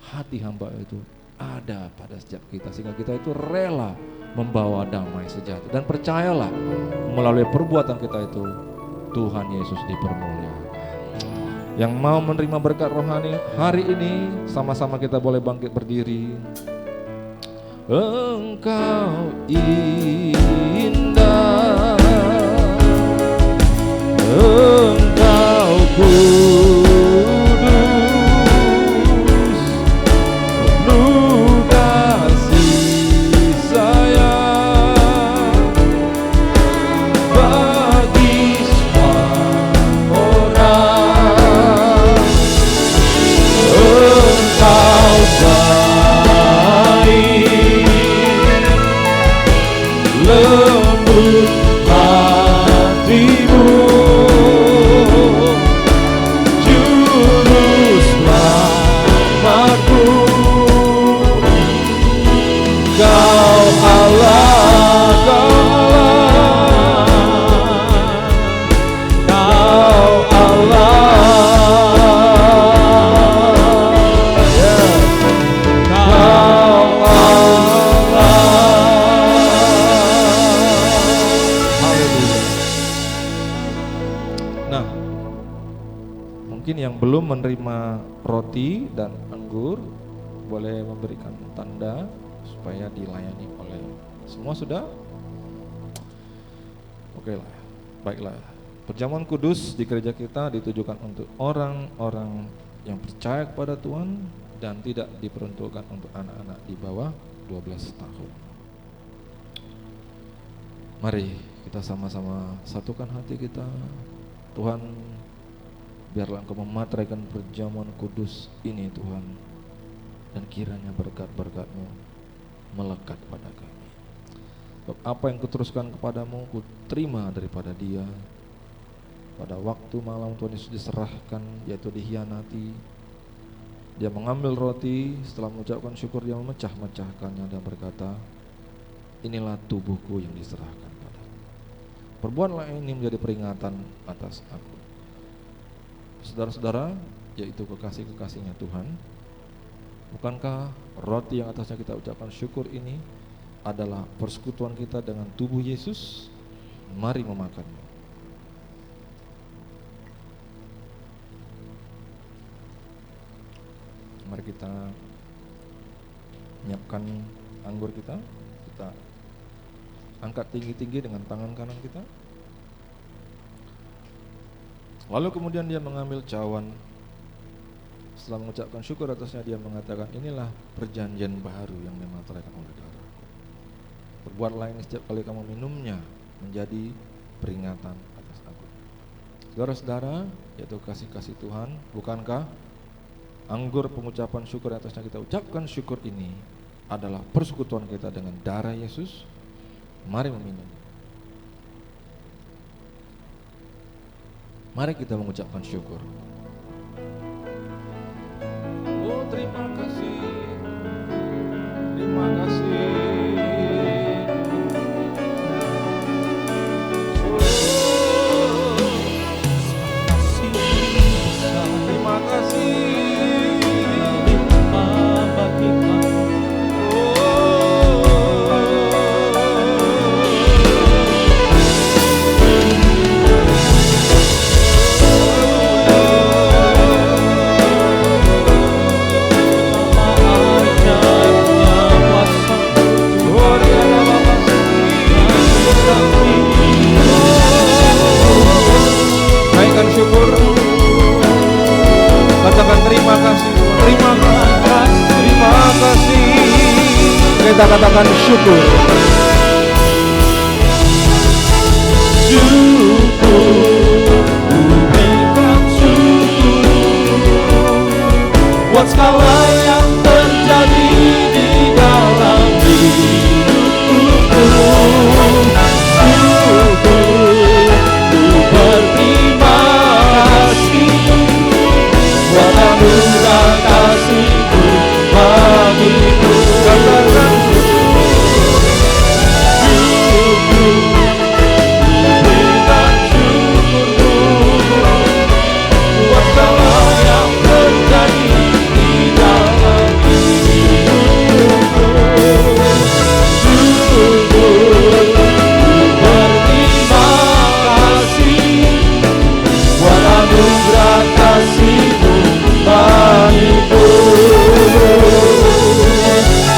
hati hamba itu ada pada setiap kita, sehingga kita itu rela membawa damai sejahtera. Dan percayalah, melalui perbuatan kita itu Tuhan Yesus dipermuliakan. Yang mau menerima berkat rohani hari ini, sama-sama kita boleh bangkit berdiri. Engkau indah, Engkau kudus, penuh kasih sayang bagi semua orang. Engkau lembut hatimu, juru selamatku, Kau Allah, Kau Allah, yang belum menerima roti dan anggur boleh memberikan tanda supaya dilayani oleh semua. Sudah? Oke lah, baiklah. Perjamuan kudus di gereja kita ditujukan untuk orang-orang yang percaya kepada Tuhan dan tidak diperuntukkan untuk anak-anak di bawah 12 tahun. Mari kita sama-sama satukan hati kita. Tuhan, biarlah Engkau memateraikan perjamuan kudus ini Tuhan, dan kiranya berkat-berkat-Mu melekat pada kami. Apa yang kuteruskan kepadamu, ku terima daripada Dia. Pada waktu malam Tuhan Yesus diserahkan, yaitu dihianati, Dia mengambil roti, setelah mengucapkan syukur Dia memecah-mecahkannya dan berkata, inilah tubuhku yang diserahkan padamu. Perbuatlah ini menjadi peringatan atas aku. Saudara-saudara, yaitu kekasih-kekasihnya Tuhan, bukankah roti yang atasnya kita ucapkan syukur ini adalah persekutuan kita dengan tubuh Yesus? Mari memakannya. Mari kita menyiapkan anggur kita. Kita angkat tinggi-tinggi dengan tangan kanan kita. Lalu kemudian dia mengambil cawan. Setelah mengucapkan syukur atasnya, dia mengatakan, inilah perjanjian baru yang dimateraikan oleh darahku. Perbuatlah ini setiap kali kamu minumnya, menjadi peringatan atas aku. Saudara-saudara, yaitu kasih-kasih Tuhan, bukankah anggur pengucapan syukur atasnya kita ucapkan syukur ini adalah persekutuan kita dengan darah Yesus? Mari meminum. Mari kita mengucapkan syukur. Oh, terima kasih. Terima kasih. Terima kasih. Naikkan syukur. Katakan terima kasih. Terima kasih. Terima kasih. Kita katakan syukur. Buat segala yang terjadi di dalam hidupku, berterima kasih buat anugerah kasih-Mu bagiku. Katakan berikan syukur-Mu buat segala yang terjadi di dalam hidupku. Berterima kasih buat anugerah kasih-Mu bagiku.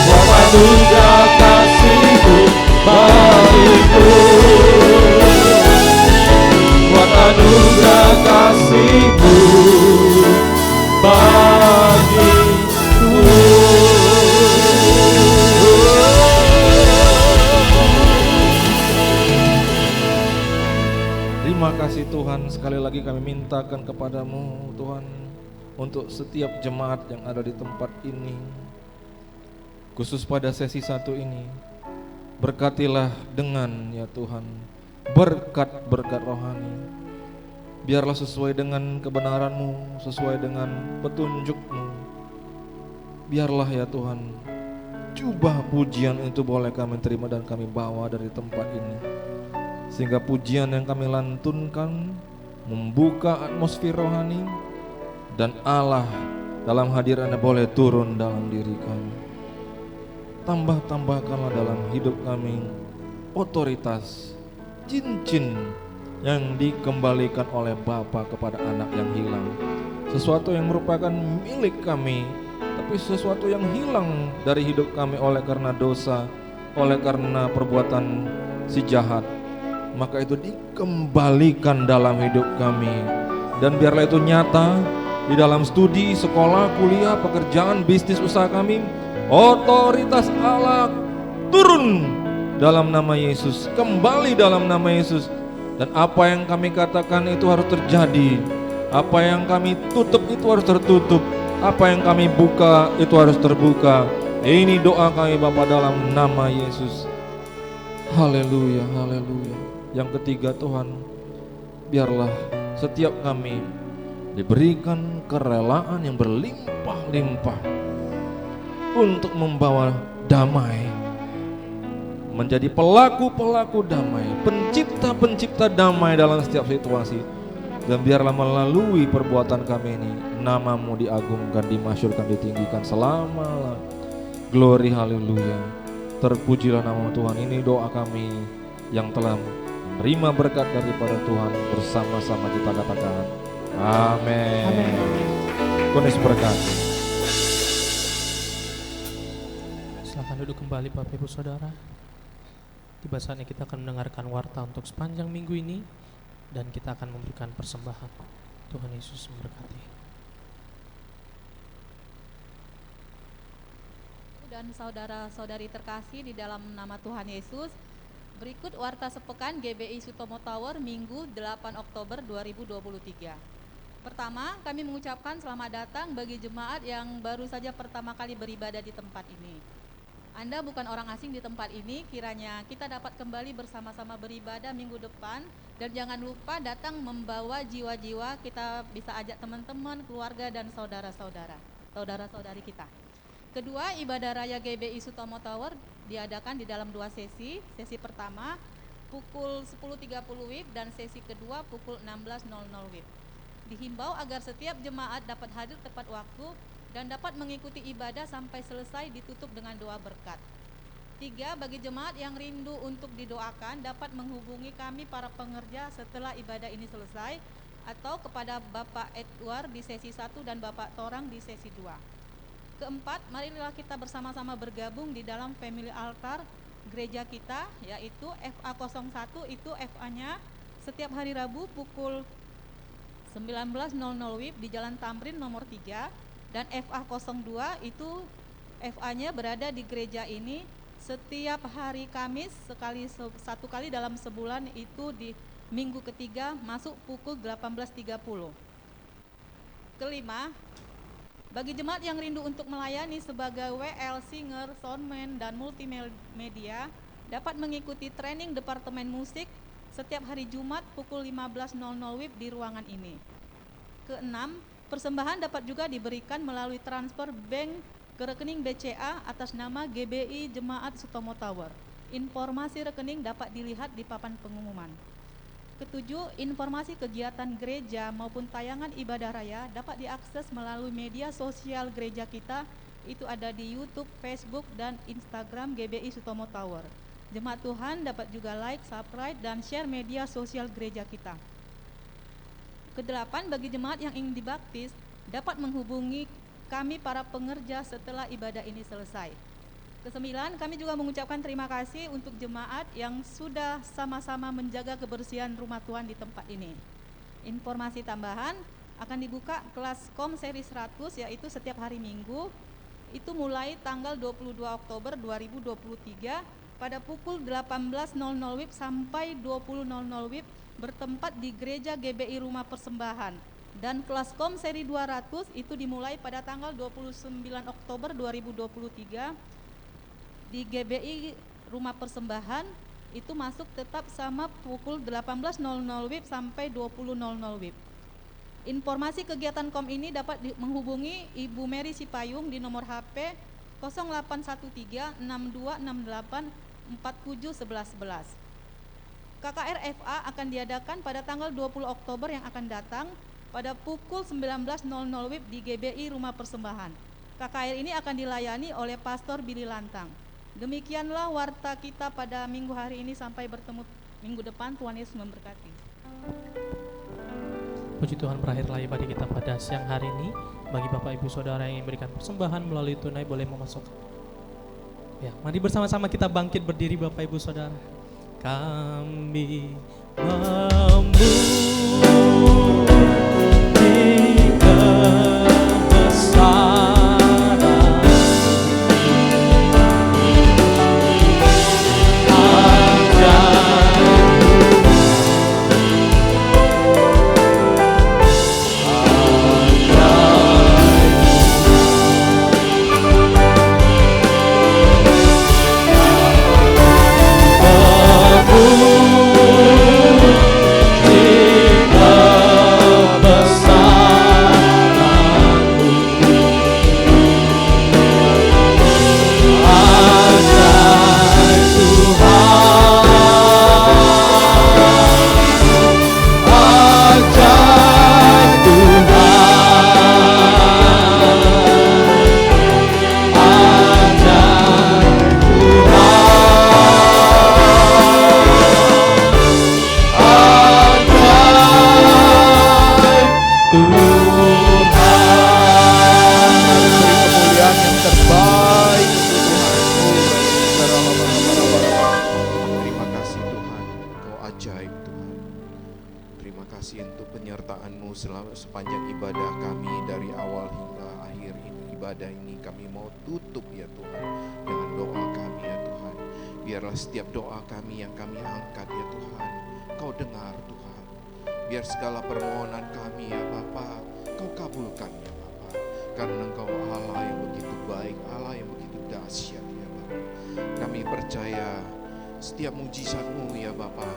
Buat anugerah kasih-Mu bagiku. Buat anugerah kasih-Mu bagiku. Terima kasih Tuhan, sekali lagi kami mintakan kepadamu Tuhan, untuk setiap jemaat yang ada di tempat ini, khusus pada sesi satu ini, berkatilah dengan ya Tuhan, berkat-berkat rohani. Biarlah sesuai dengan kebenaran-Mu, sesuai dengan petunjuk-Mu. Biarlah ya Tuhan, jubah pujian itu boleh kami terima dan kami bawa dari tempat ini, sehingga pujian yang kami lantunkan membuka atmosfer rohani, dan Allah dalam hadirannya boleh turun dalam diri kami. Tambah-tambahkanlah dalam hidup kami otoritas cincin yang dikembalikan oleh Bapa kepada anak yang hilang. Sesuatu yang merupakan milik kami, tapi sesuatu yang hilang dari hidup kami oleh karena dosa, oleh karena perbuatan si jahat, maka itu dikembalikan dalam hidup kami. Dan biarlah itu nyata di dalam studi, sekolah, kuliah, pekerjaan, bisnis, usaha kami. Otoritas Allah turun dalam nama Yesus, kembali dalam nama Yesus. Dan apa yang kami katakan itu harus terjadi. Apa yang kami tutup itu harus tertutup. Apa yang kami buka itu harus terbuka. Ini doa kami Bapa dalam nama Yesus. Haleluya, haleluya. Yang ketiga Tuhan, biarlah setiap kami diberikan kerelaan yang berlimpah-limpah untuk membawa damai, menjadi pelaku-pelaku damai, pencipta-pencipta damai dalam setiap situasi. Dan biarlah melalui perbuatan kami ini nama-Mu diagungkan, dimasyurkan, ditinggikan selama-lamanya. Glory, haleluya. Terpujilah nama Tuhan. Ini doa kami yang telah menerima berkat daripada Tuhan. Bersama-sama kita katakan amin. Tuhan Yesus berkati. duduk kembali Bapak Ibu Saudara. Tiba saatnya kita akan mendengarkan warta untuk sepanjang minggu ini dan kita akan memberikan persembahan. Tuhan Yesus memberkati. Dan saudara-saudari terkasih di dalam nama Tuhan Yesus, berikut warta sepekan GBI Sutomo Tower Minggu 8 Oktober 2023. Pertama, kami mengucapkan selamat datang bagi jemaat yang baru saja pertama kali beribadah di tempat ini. Anda bukan orang asing di tempat ini, kiranya kita dapat kembali bersama-sama beribadah minggu depan, dan jangan lupa datang membawa jiwa-jiwa, kita bisa ajak teman-teman, keluarga, dan saudara-saudari kita. Kedua, ibadah raya GBI Sutomo Tower diadakan di dalam 2 sesi. Sesi pertama pukul 10.30 WIB dan sesi kedua pukul 16.00 WIB. Dihimbau agar setiap jemaat dapat hadir tepat waktu dan dapat mengikuti ibadah sampai selesai ditutup dengan doa berkat. 3, bagi jemaat yang rindu untuk didoakan dapat menghubungi kami para pengerja setelah ibadah ini selesai atau kepada Bapak Edward di sesi 1 dan Bapak Torang di sesi 2. Keempat, marilah kita bersama-sama bergabung di dalam family altar gereja kita, yaitu FA01, itu FA-nya setiap hari Rabu pukul 19.00 WIB di Jalan Tamrin nomor 3, dan FA02 itu FA-nya berada di gereja ini setiap hari Kamis satu kali dalam sebulan, itu di minggu ketiga masuk pukul 18.30. Kelima, bagi jemaat yang rindu untuk melayani sebagai WL, singer, soundman, dan multimedia dapat mengikuti training Departemen Musik setiap hari Jumat pukul 15.00 WIB di ruangan ini. Keenam, persembahan dapat juga diberikan melalui transfer bank ke rekening BCA atas nama GBI Jemaat Sutomo Tower. Informasi rekening dapat dilihat di papan pengumuman. Ketujuh, informasi kegiatan gereja maupun tayangan ibadah raya dapat diakses melalui media sosial gereja kita, itu ada di YouTube, Facebook, dan Instagram GBI Sutomo Tower. Jemaat Tuhan dapat juga like, subscribe, dan share media sosial gereja kita. Kedelapan, bagi jemaat yang ingin dibaptis dapat menghubungi kami para pengerja setelah ibadah ini selesai. Kesembilan, kami juga mengucapkan terima kasih untuk jemaat yang sudah sama-sama menjaga kebersihan rumah Tuhan di tempat ini. Informasi tambahan, akan dibuka kelas KOM seri 100, yaitu setiap hari Minggu, itu mulai tanggal 22 Oktober 2023 pada pukul 18.00 WIB sampai 20.00 WIB, bertempat di Gereja GBI Rumah Persembahan. Dan kelas KOM seri 200 itu dimulai pada tanggal 29 Oktober 2023 di GBI Rumah Persembahan, itu masuk tetap sama pukul 18.00 WIB sampai 20.00 WIB. Informasi kegiatan KOM ini dapat menghubungi Ibu Mary Sipayung di nomor HP 0813 6268 471111. KKR FA akan diadakan pada tanggal 20 Oktober yang akan datang pada pukul 19.00 WIB di GBI Rumah Persembahan. KKR ini akan dilayani oleh Pastor Billy Lantang. Demikianlah warta kita pada minggu hari ini, sampai bertemu minggu depan. Tuhan Yesus memberkati. Puji Tuhan, berakhirlah ibadah kita pada siang hari ini. Bagi Bapak Ibu Saudara yang ingin memberikan persembahan melalui tunai, boleh memasuk. Ya, mari bersama-sama kita bangkit berdiri Bapak Ibu Saudara. Kami memuji kebesaran Puji kasih untuk penyertaan-Mu sepanjang ibadah kami dari awal hingga akhir ibadah ini. Kami mau tutup ya Tuhan dengan doa kami ya Tuhan. Biarlah setiap doa kami yang kami angkat ya Tuhan, Kau dengar Tuhan. Biar segala permohonan kami ya Bapa, Kau kabulkan ya Bapa. Karena Engkau Allah yang begitu baik, Allah yang begitu dahsyat ya Bapa. Kami percaya setiap mujizat-Mu ya Bapa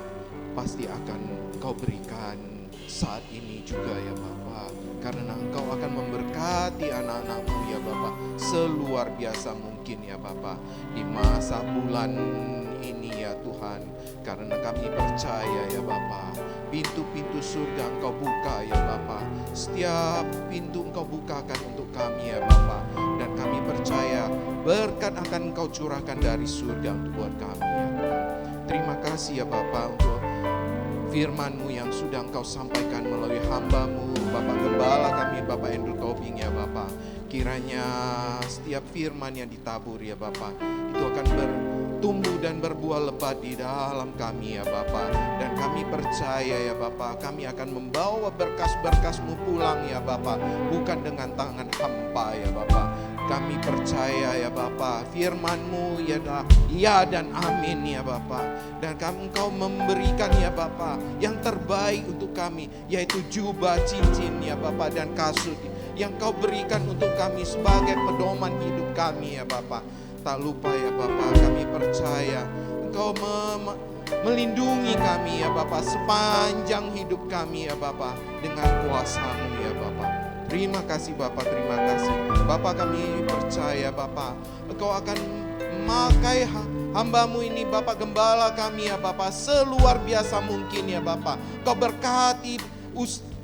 pasti akan Engkau berikan saat ini juga ya Bapa. Karena Engkau akan memberkati anak-anak-Mu ya Bapa seluar biasa mungkin ya Bapa di masa bulan ini ya Tuhan. Karena kami percaya ya Bapa, pintu-pintu surga Engkau buka ya Bapa. Setiap pintu Engkau bukakan untuk kami ya Bapa. Dan kami percaya berkat akan Engkau curahkan dari surga untuk buat kami ya Tuhan. Terima kasih ya Bapa untuk firman-Mu yang sudah Engkau sampaikan melalui hamba-Mu Bapak Gembala kami Bapak Andrew Tobing ya Bapak. Kiranya setiap firman yang ditabur ya Bapak itu akan bertumbuh dan berbuah lebat di dalam kami ya Bapak. Dan kami percaya ya Bapak, kami akan membawa berkas-berkas-Mu pulang ya Bapak, bukan dengan tangan hampa ya Bapak. Kami percaya ya Bapa, firman-Mu ya dan amin ya Bapa. Dan Engkau memberikan ya Bapa yang terbaik untuk kami, yaitu jubah, cincin ya Bapa dan kasut yang Kau berikan untuk kami sebagai pedoman hidup kami ya Bapa. Tak lupa ya Bapa, kami percaya Engkau melindungi kami ya Bapa sepanjang hidup kami ya Bapa dengan kuasa-Mu ya Bapa. Terima kasih Bapa, terima kasih. Bapa kami percaya Bapa, Engkau akan memakai hamba-Mu ini Bapa Gembala kami ya Bapa seluar biasa mungkin ya Bapa. Engkau berkati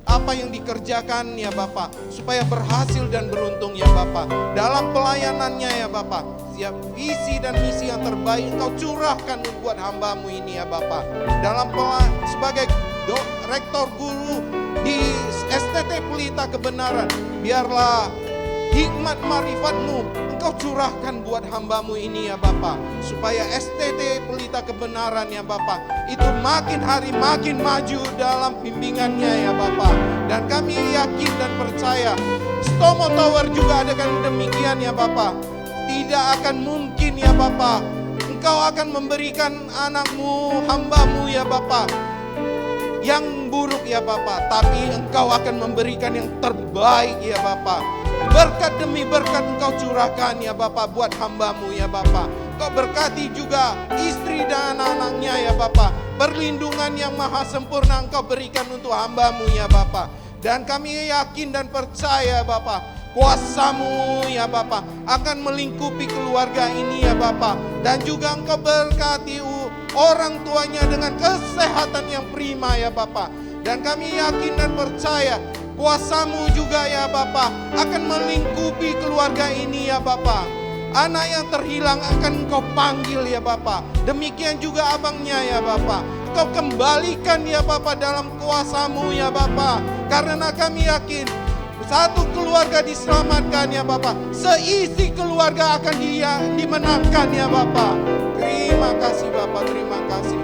apa yang dikerjakan ya Bapa supaya berhasil dan beruntung ya Bapa. Dalam pelayanannya ya Bapa, setiap visi dan misi yang terbaik Engkau curahkan buat hamba-Mu ini ya Bapa. Dalam sebagai rektor guru di STT Pelita Kebenaran, biarlah hikmat marifat-Mu Engkau curahkan buat hamba-Mu ini ya Bapa, supaya STT Pelita Kebenaran ya Bapa itu makin hari makin maju dalam bimbingannya ya Bapa. Dan kami yakin dan percaya Stomo Tower juga akan demikian ya Bapa. Tidak akan mungkin ya Bapa Engkau akan memberikan anak-Mu, hamba-Mu ya Bapa yang buruk ya Bapa, tapi Engkau akan memberikan yang terbaik ya Bapa. Berkat demi berkat Engkau curahkan ya Bapa buat hamba-Mu ya Bapa. Engkau berkati juga istri dan anak-anaknya ya Bapa. Perlindungan yang maha sempurna Engkau berikan untuk hamba-Mu ya Bapa. Dan kami yakin dan percaya Bapa, kuasa-Mu ya Bapa akan melingkupi keluarga ini ya Bapa. Dan juga Engkau berkati orang tuanya dengan kesehatan yang prima ya Bapa. Dan kami yakin dan percaya kuasa-Mu juga ya Bapa akan melingkupi keluarga ini ya Bapa. Anak yang terhilang akan Engkau panggil ya Bapa. Demikian juga abangnya ya Bapa. Engkau kembalikan ya Bapa dalam kuasa-Mu ya Bapa. Karena kami yakin satu keluarga diselamatkan ya Bapa, seisi keluarga akan dimenangkan ya Bapa. Terima kasih Bapa, terima kasih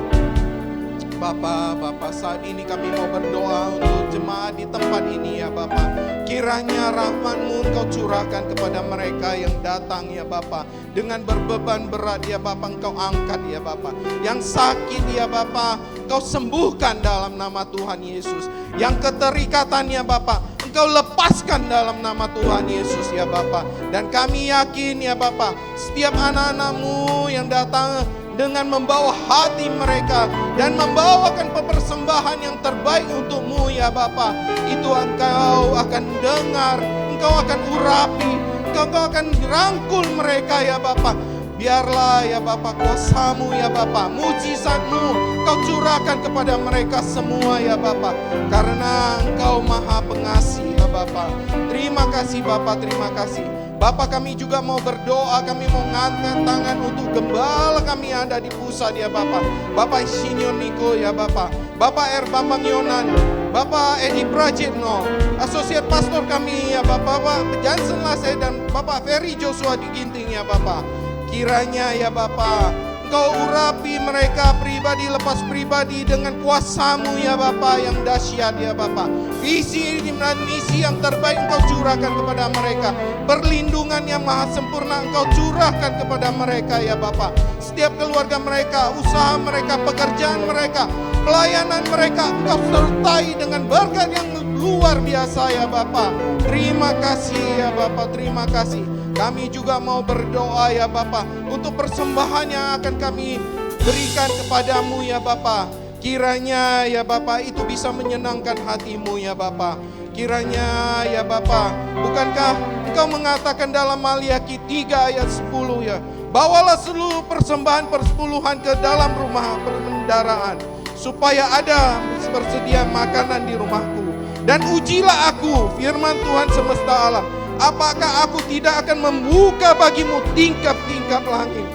Bapa, saat ini kami mau berdoa untuk jemaat di tempat ini ya Bapa. Kiranya rahmat-Mu Engkau curahkan kepada mereka yang datang ya Bapa. Dengan berbeban berat ya Bapa Engkau angkat ya Bapa. Yang sakit ya Bapa Engkau sembuhkan dalam nama Tuhan Yesus. Yang keterikatan ya Bapa Engkau lepaskan dalam nama Tuhan Yesus ya Bapa. Dan kami yakin ya Bapa, setiap anak-anak-Mu yang datang dengan membawa hati mereka dan membawakan persembahan yang terbaik untuk-Mu ya Bapa, itu Engkau akan dengar, Engkau akan urapi, Engkau akan rangkul mereka ya Bapa. Biarlah ya Bapa kuasa-Mu ya Bapa, mujizat-Mu Engkau curahkan kepada mereka semua ya Bapa. Karena Engkau maha pengasih ya Bapa. Terima kasih Bapa, terima kasih. Bapa kami juga mau berdoa, kami mau ngangkat tangan untuk gembala kami yang ada di pusat ya Bapa. Bapak Insinyur Niko ya Bapa. Bapak R. Bambang Yonan, Bapak Edi Prajetno, asosiat pastor kami ya Bapak Jansen Lase dan Bapak Ferry Joshua di Ginting ya Bapak. Kiranya ya Bapak Engkau urapi mereka pribadi lepas pribadi dengan kuasa-Mu ya Bapa yang dahsyat ya Bapa. Visi dan misi yang terbaik Engkau curahkan kepada mereka. Perlindungan yang maha sempurna Engkau curahkan kepada mereka ya Bapa. Setiap keluarga mereka, usaha mereka, pekerjaan mereka, pelayanan mereka Engkau sertai dengan berkat yang luar biasa ya Bapa. Terima kasih ya Bapa, terima kasih. Kami juga mau berdoa ya Bapa untuk persembahan yang akan kami berikan kepadamu ya Bapa. Kiranya ya Bapa itu bisa menyenangkan hatimu ya Bapa. Kiranya ya Bapa, bukankah Engkau mengatakan dalam Maliaki 3 ayat 10 ya, bawalah seluruh persembahan persepuluhan ke dalam rumah perbendaharaan, supaya ada bersedia makanan di rumahku. Dan ujilah aku, firman Tuhan semesta alam, apakah aku tidak akan membuka bagimu tingkap-tingkap langit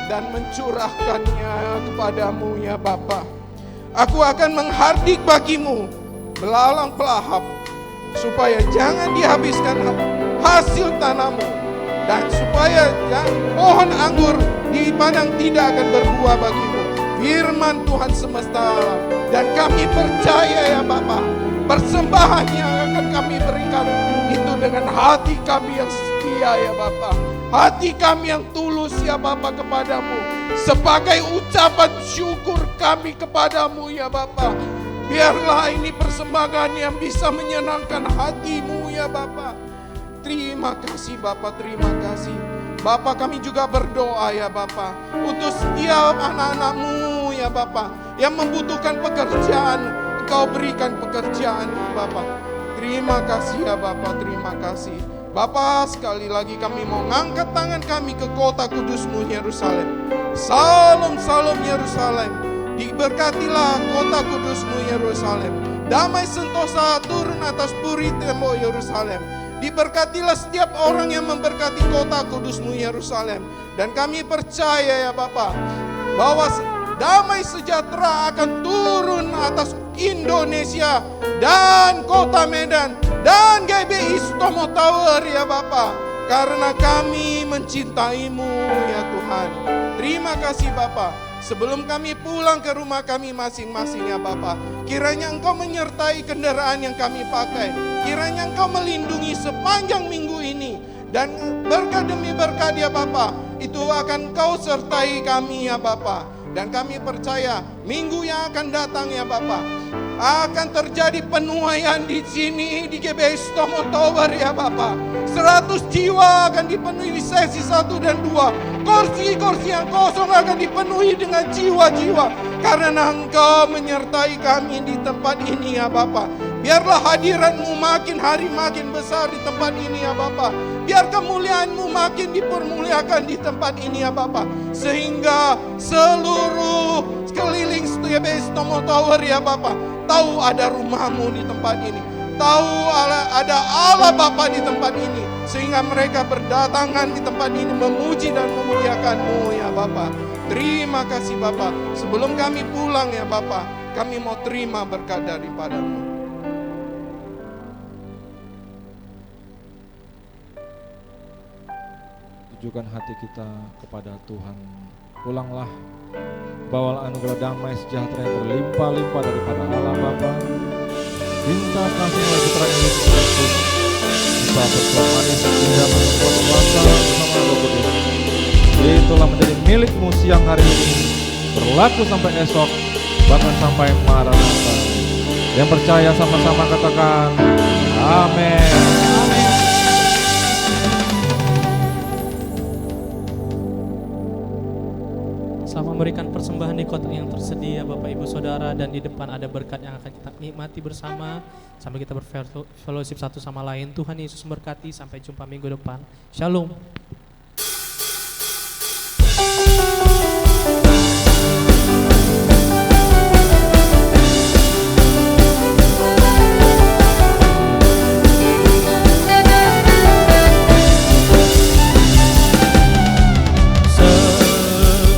dan mencurahkannya kepadamu ya Bapa. Aku akan menghardik bagimu belalang pelahap, supaya jangan dihabiskan hasil tanammu, dan supaya pohon anggur di padang tidak akan berbuah bagimu. Firman Tuhan semesta alam. Dan kami percaya ya Bapa, persembahan yang akan kami berikan itu dengan hati kami yang setia ya Bapa. Hati kami yang tulus ya Bapa kepadamu, sebagai ucapan syukur kami kepadamu ya Bapa. Biarlah ini persembahan yang bisa menyenangkan hatimu ya Bapa. Terima kasih Bapa, terima kasih. Bapa, kami juga berdoa ya Bapa untuk setiap anak-anakmu ya Bapa yang membutuhkan pekerjaan. Engkau berikan pekerjaan Bapa. Terima kasih ya Bapa, terima kasih. Bapa, sekali lagi kami mau ngangkat tangan kami ke kota kudus-Mu Yerusalem. Salam, salam Yerusalem. Diberkatilah kota kudus-Mu Yerusalem. Damai sentosa turun atas puri tembok Yerusalem. Diberkatilah setiap orang yang memberkati kota kudus-Mu Yerusalem. Dan kami percaya ya Bapa, bahwa damai sejahtera akan turun atas Indonesia dan kota Medan dan GBI Sutomo Tower ya Bapa. Karena kami mencintai-Mu ya Tuhan. Terima kasih Bapa. Sebelum kami pulang ke rumah kami masing-masing ya Bapa, kiranya Engkau menyertai kendaraan yang kami pakai. Kiranya Engkau melindungi sepanjang minggu ini. Dan berkat demi berkat ya Bapa, itu akan Engkau sertai kami ya Bapa. Dan kami percaya minggu yang akan datang ya Bapa, akan terjadi penuaian di sini di GBI Sutomo Tower ya Bapa. 100 jiwa akan dipenuhi di sesi 1 dan 2. Kursi-kursi yang kosong akan dipenuhi dengan jiwa-jiwa, karena Engkau menyertai kami di tempat ini ya Bapa. Biarlah hadirat-Mu makin hari makin besar di tempat ini ya Bapa. Biar kemuliaan-Mu makin dipermuliakan di tempat ini ya Bapa. Sehingga seluruh sekeliling GBI Sutomo Tower ya Bapa tahu ada rumah-Mu di tempat ini. Tahu ada Allah Bapa di tempat ini. Sehingga mereka berdatangan di tempat ini memuji dan memuliakan-Mu ya Bapa. Terima kasih Bapa. Sebelum kami pulang ya Bapa, kami mau terima berkat daripada-Mu. Tujukan hati kita kepada Tuhan. Pulanglah, bawalah anugerah damai sejahtera yang berlimpah-limpah daripada Allah Bapa, cinta kasih oleh Putra Yesus Kristus, kita bersuara manis hingga membuat kuasa bersama Roh Kudus. Itulah menjadi milikmu siang hari ini, berlaku sampai esok, bahkan sampai Maranatha. Yang percaya sama-sama katakan amin. Selama memberikan persembahan di kotak yang tersedia Bapak Ibu Saudara, dan di depan ada berkat yang akan kita nikmati bersama sambil kita berfellowship satu sama lain. Tuhan Yesus memberkati, sampai jumpa minggu depan. Shalom.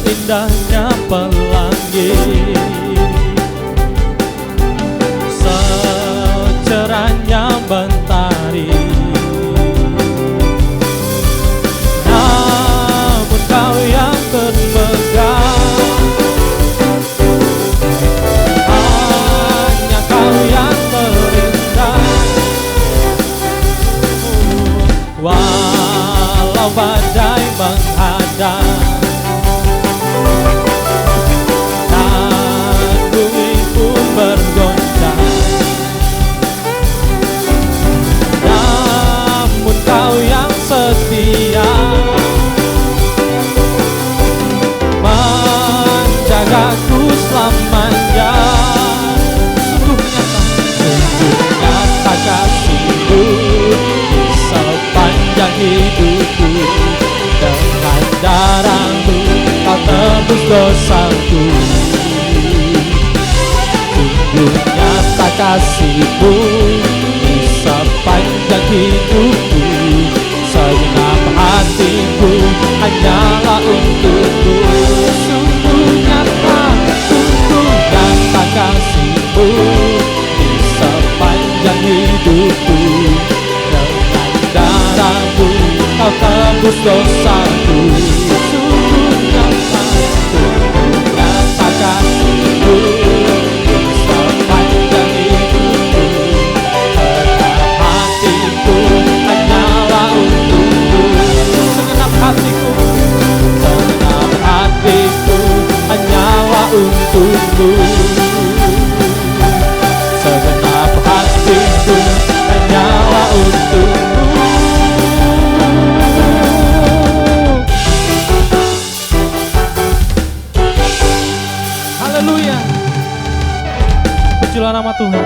Indahnya pelangi, secerahnya mentari, namun Kau yang terbenam tebus dosaku. Sungguh nyata kasih-Mu di sepanjang hidupku, segenap hatiku hanyalah untuk-Mu. Sungguh nyata kasih-Mu di sepanjang hidupku, dengan darah-Mu Kau tebus dosaku. Sungguh nyata kasih-Mu di sepanjang hidupku, segenap hatiku hanyalah untuk-Mu. Segenap hatiku hanyalah untuk-Mu. Segenap hatiku hanyalah untuk-Mu. Haleluya. Pujilah nama Tuhan.